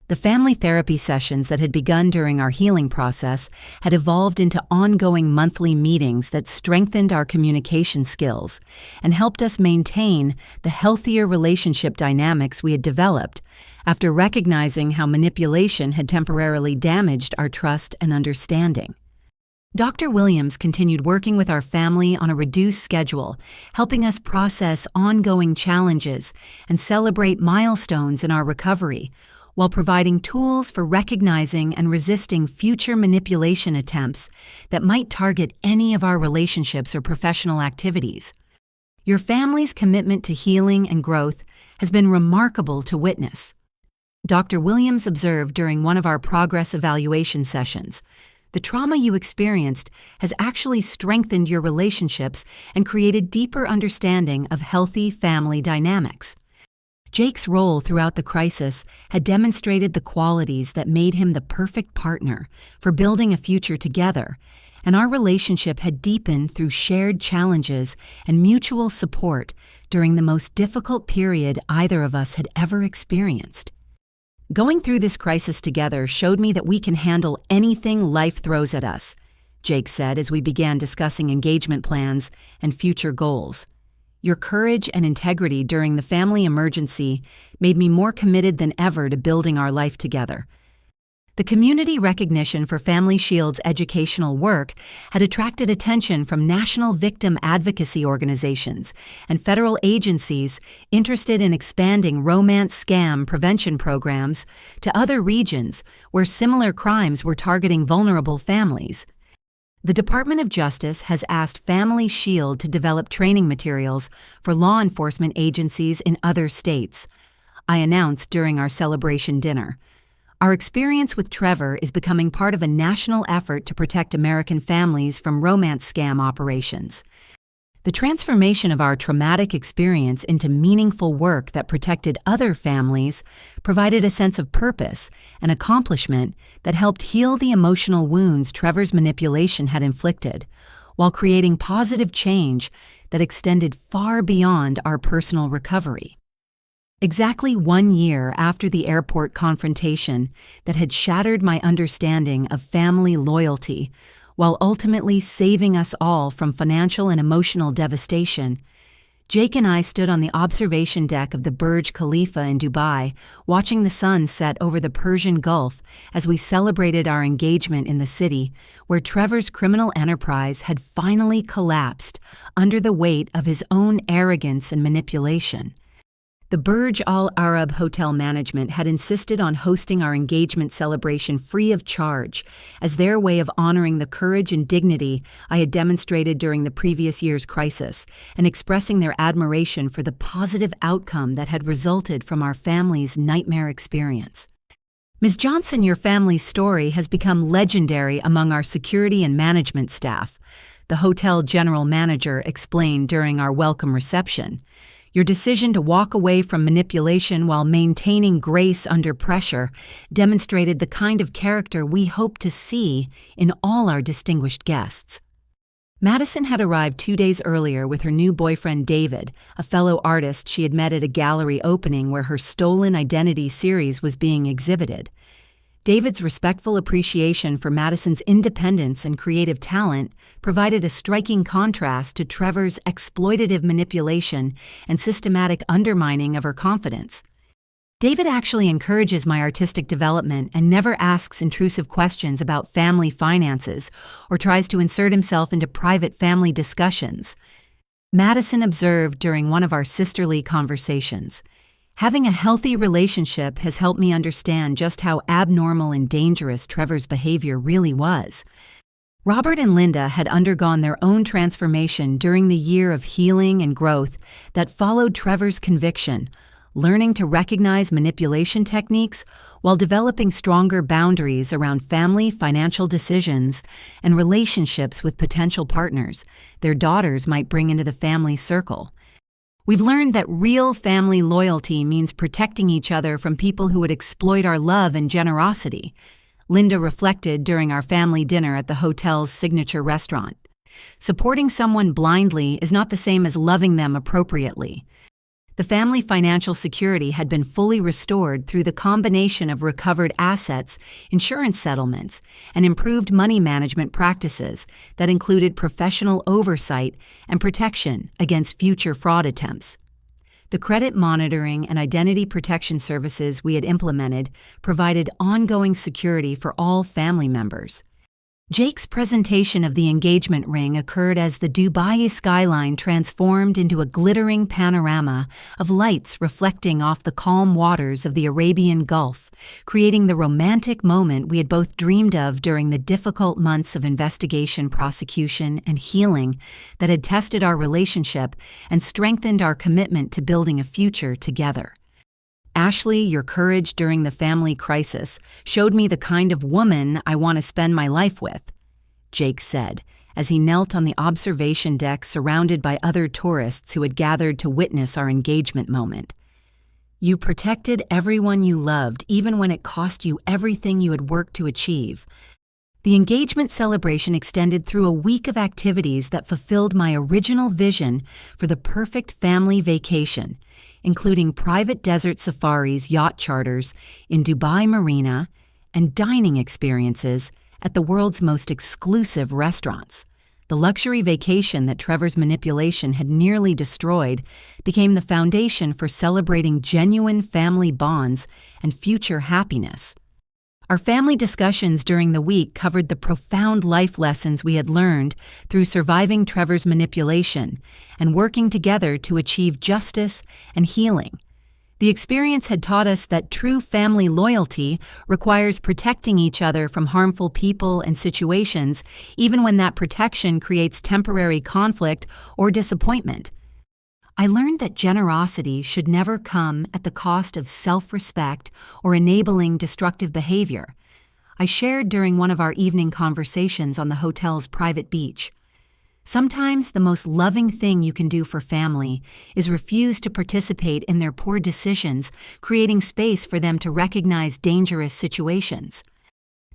The family therapy sessions that had begun during our healing process had evolved into ongoing monthly meetings that strengthened our communication skills and helped us maintain the healthier relationship dynamics we had developed after recognizing how manipulation had temporarily damaged our trust and understanding. Dr. Williams continued working with our family on a reduced schedule, helping us process ongoing challenges and celebrate milestones in our recovery, while providing tools for recognizing and resisting future manipulation attempts that might target any of our relationships or professional activities. Your family's commitment to healing and growth has been remarkable to witness. Dr. Williams observed during one of our progress evaluation sessions, the trauma you experienced has actually strengthened your relationships and created deeper understanding of healthy family dynamics. Jake's role throughout the crisis had demonstrated the qualities that made him the perfect partner for building a future together, and our relationship had deepened through shared challenges and mutual support during the most difficult period either of us had ever experienced. Going through this crisis together showed me that we can handle anything life throws at us, Jake said as we began discussing engagement plans and future goals. Your courage and integrity during the family emergency made me more committed than ever to building our life together. The community recognition for Family Shield's educational work had attracted attention from national victim advocacy organizations and federal agencies interested in expanding romance scam prevention programs to other regions where similar crimes were targeting vulnerable families. The Department of Justice has asked Family Shield to develop training materials for law enforcement agencies in other states, I announced during our celebration dinner. Our experience with Trevor is becoming part of a national effort to protect American families from romance scam operations. The transformation of our traumatic experience into meaningful work that protected other families provided a sense of purpose and accomplishment that helped heal the emotional wounds Trevor's manipulation had inflicted, while creating positive change that extended far beyond our personal recovery. Exactly 1 year after the airport confrontation that had shattered my understanding of family loyalty, while ultimately saving us all from financial and emotional devastation, Jake and I stood on the observation deck of the Burj Khalifa in Dubai, watching the sun set over the Persian Gulf as we celebrated our engagement in the city, where Trevor's criminal enterprise had finally collapsed under the weight of his own arrogance and manipulation. The Burj Al Arab Hotel management had insisted on hosting our engagement celebration free of charge as their way of honoring the courage and dignity I had demonstrated during the previous year's crisis and expressing their admiration for the positive outcome that had resulted from our family's nightmare experience. Ms. Johnson, your family's story has become legendary among our security and management staff, the hotel general manager explained during our welcome reception. Your decision to walk away from manipulation while maintaining grace under pressure demonstrated the kind of character we hope to see in all our distinguished guests. Madison had arrived 2 days earlier with her new boyfriend David, a fellow artist she had met at a gallery opening where her Stolen Identity series was being exhibited. David's respectful appreciation for Madison's independence and creative talent provided a striking contrast to Trevor's exploitative manipulation and systematic undermining of her confidence. David actually encourages my artistic development and never asks intrusive questions about family finances or tries to insert himself into private family discussions. Madison observed during one of our sisterly conversations, "Having a healthy relationship has helped me understand just how abnormal and dangerous Trevor's behavior really was." Robert and Linda had undergone their own transformation during the year of healing and growth that followed Trevor's conviction, learning to recognize manipulation techniques while developing stronger boundaries around family financial decisions and relationships with potential partners their daughters might bring into the family circle. We've learned that real family loyalty means protecting each other from people who would exploit our love and generosity, Linda reflected during our family dinner at the hotel's signature restaurant. Supporting someone blindly is not the same as loving them appropriately. The family financial security had been fully restored through the combination of recovered assets, insurance settlements, and improved money management practices that included professional oversight and protection against future fraud attempts. The credit monitoring and identity protection services we had implemented provided ongoing security for all family members. Jake's presentation of the engagement ring occurred as the Dubai skyline transformed into a glittering panorama of lights reflecting off the calm waters of the Arabian Gulf, creating the romantic moment we had both dreamed of during the difficult months of investigation, prosecution, and healing that had tested our relationship and strengthened our commitment to building a future together. "Ashley, your courage during the family crisis showed me the kind of woman I want to spend my life with," Jake said, as he knelt on the observation deck surrounded by other tourists who had gathered to witness our engagement moment. "You protected everyone you loved, even when it cost you everything you had worked to achieve." The engagement celebration extended through a week of activities that fulfilled my original vision for the perfect family vacation, including private desert safaris, yacht charters in Dubai Marina, and dining experiences at the world's most exclusive restaurants. The luxury vacation that Trevor's manipulation had nearly destroyed became the foundation for celebrating genuine family bonds and future happiness. Our family discussions during the week covered the profound life lessons we had learned through surviving Trevor's manipulation and working together to achieve justice and healing. The experience had taught us that true family loyalty requires protecting each other from harmful people and situations, even when that protection creates temporary conflict or disappointment. I learned that generosity should never come at the cost of self-respect or enabling destructive behavior. I shared during one of our evening conversations on the hotel's private beach. Sometimes the most loving thing you can do for family is refuse to participate in their poor decisions, creating space for them to recognize dangerous situations.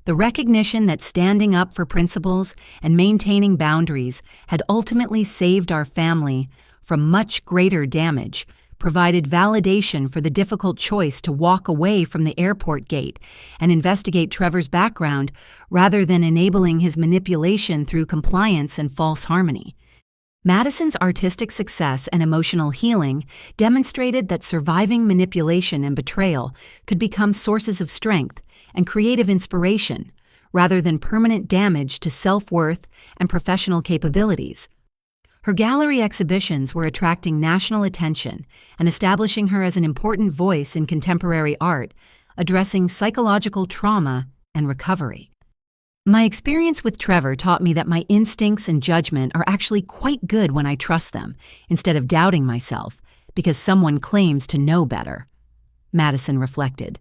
The recognition that standing up for principles and maintaining boundaries had ultimately saved our family from much greater damage provided validation for the difficult choice to walk away from the airport gate and investigate Trevor's background rather than enabling his manipulation through compliance and false harmony. Madison's artistic success and emotional healing demonstrated that surviving manipulation and betrayal could become sources of strength and creative inspiration rather than permanent damage to self-worth and professional capabilities. Her gallery exhibitions were attracting national attention and establishing her as an important voice in contemporary art, addressing psychological trauma and recovery. My experience with Trevor taught me that my instincts and judgment are actually quite good when I trust them, instead of doubting myself, because someone claims to know better. Madison reflected.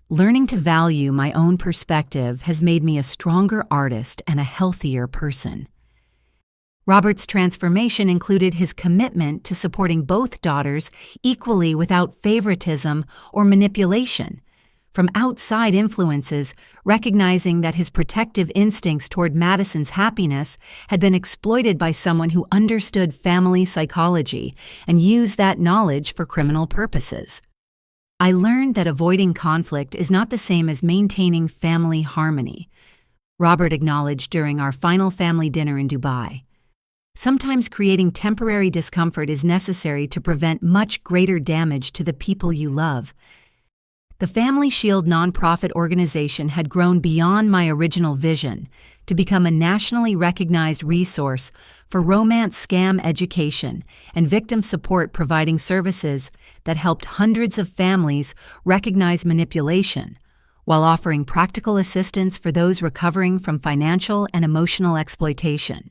Learning to value my own perspective has made me a stronger artist and a healthier person. Robert's transformation included his commitment to supporting both daughters equally without favoritism or manipulation. From outside influences, recognizing that his protective instincts toward Madison's happiness had been exploited by someone who understood family psychology and used that knowledge for criminal purposes. I learned that avoiding conflict is not the same as maintaining family harmony. Robert acknowledged during our final family dinner in Dubai. Sometimes creating temporary discomfort is necessary to prevent much greater damage to the people you love. The Family Shield nonprofit organization had grown beyond my original vision to become a nationally recognized resource for romance scam education and victim support, providing services that helped hundreds of families recognize manipulation, while offering practical assistance for those recovering from financial and emotional exploitation.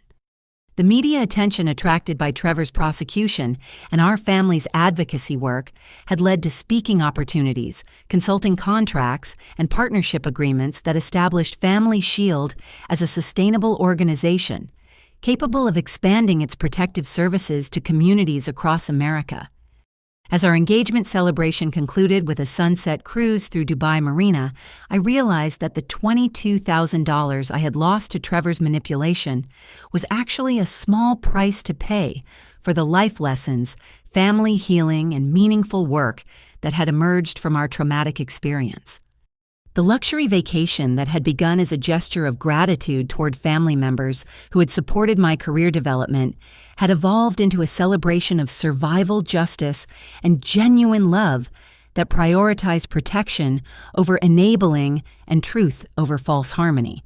The media attention attracted by Trevor's prosecution and our family's advocacy work had led to speaking opportunities, consulting contracts, and partnership agreements that established Family Shield as a sustainable organization, capable of expanding its protective services to communities across America. As our engagement celebration concluded with a sunset cruise through Dubai Marina, I realized that the $22,000 I had lost to Trevor's manipulation was actually a small price to pay for the life lessons, family healing, and meaningful work that had emerged from our traumatic experience. The luxury vacation that had begun as a gesture of gratitude toward family members who had supported my career development had evolved into a celebration of survival justice and genuine love that prioritized protection over enabling and truth over false harmony.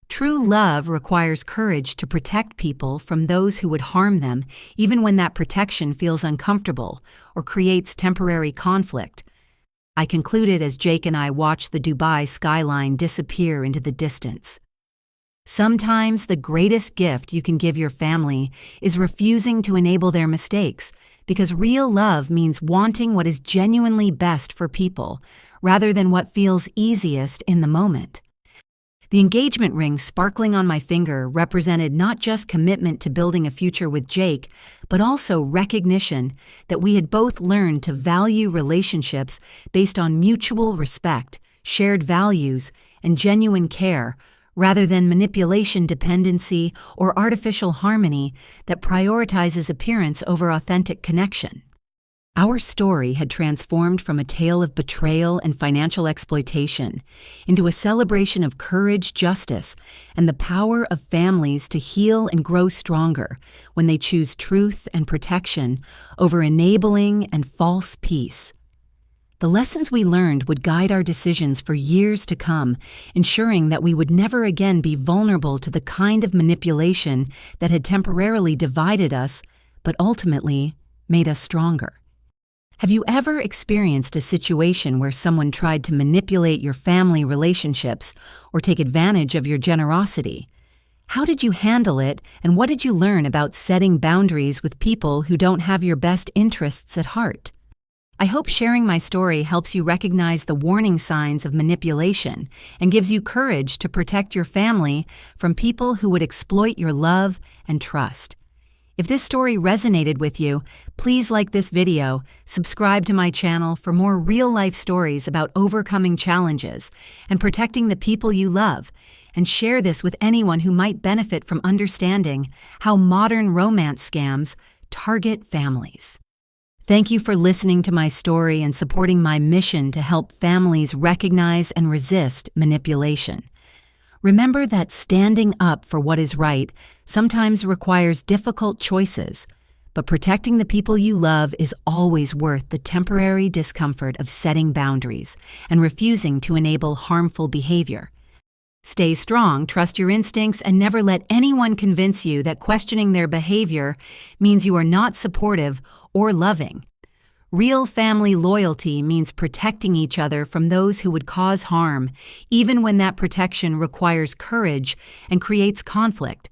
True love requires courage to protect people from those who would harm them, even when that protection feels uncomfortable or creates temporary conflict. I concluded as Jake and I watched the Dubai skyline disappear into the distance. Sometimes the greatest gift you can give your family is refusing to enable their mistakes, because real love means wanting what is genuinely best for people, rather than what feels easiest in the moment. The engagement ring sparkling on my finger represented not just commitment to building a future with Jake, but also recognition that we had both learned to value relationships based on mutual respect, shared values, and genuine care, rather than manipulation, dependency, or artificial harmony that prioritizes appearance over authentic connection. Our story had transformed from a tale of betrayal and financial exploitation into a celebration of courage, justice, and the power of families to heal and grow stronger when they choose truth and protection over enabling and false peace. The lessons we learned would guide our decisions for years to come, ensuring that we would never again be vulnerable to the kind of manipulation that had temporarily divided us, but ultimately made us stronger. Have you ever experienced a situation where someone tried to manipulate your family relationships or take advantage of your generosity? How did you handle it, and what did you learn about setting boundaries with people who don't have your best interests at heart? I hope sharing my story helps you recognize the warning signs of manipulation and gives you courage to protect your family from people who would exploit your love and trust. If this story resonated with you, please like this video, subscribe to my channel for more real-life stories about overcoming challenges and protecting the people you love, and share this with anyone who might benefit from understanding how modern romance scams target families. Thank you for listening to my story and supporting my mission to help families recognize and resist manipulation. Remember that standing up for what is right sometimes requires difficult choices, but protecting the people you love is always worth the temporary discomfort of setting boundaries and refusing to enable harmful behavior. Stay strong, trust your instincts, and never let anyone convince you that questioning their behavior means you are not supportive or loving. Real family loyalty means protecting each other from those who would cause harm, even when that protection requires courage and creates conflict.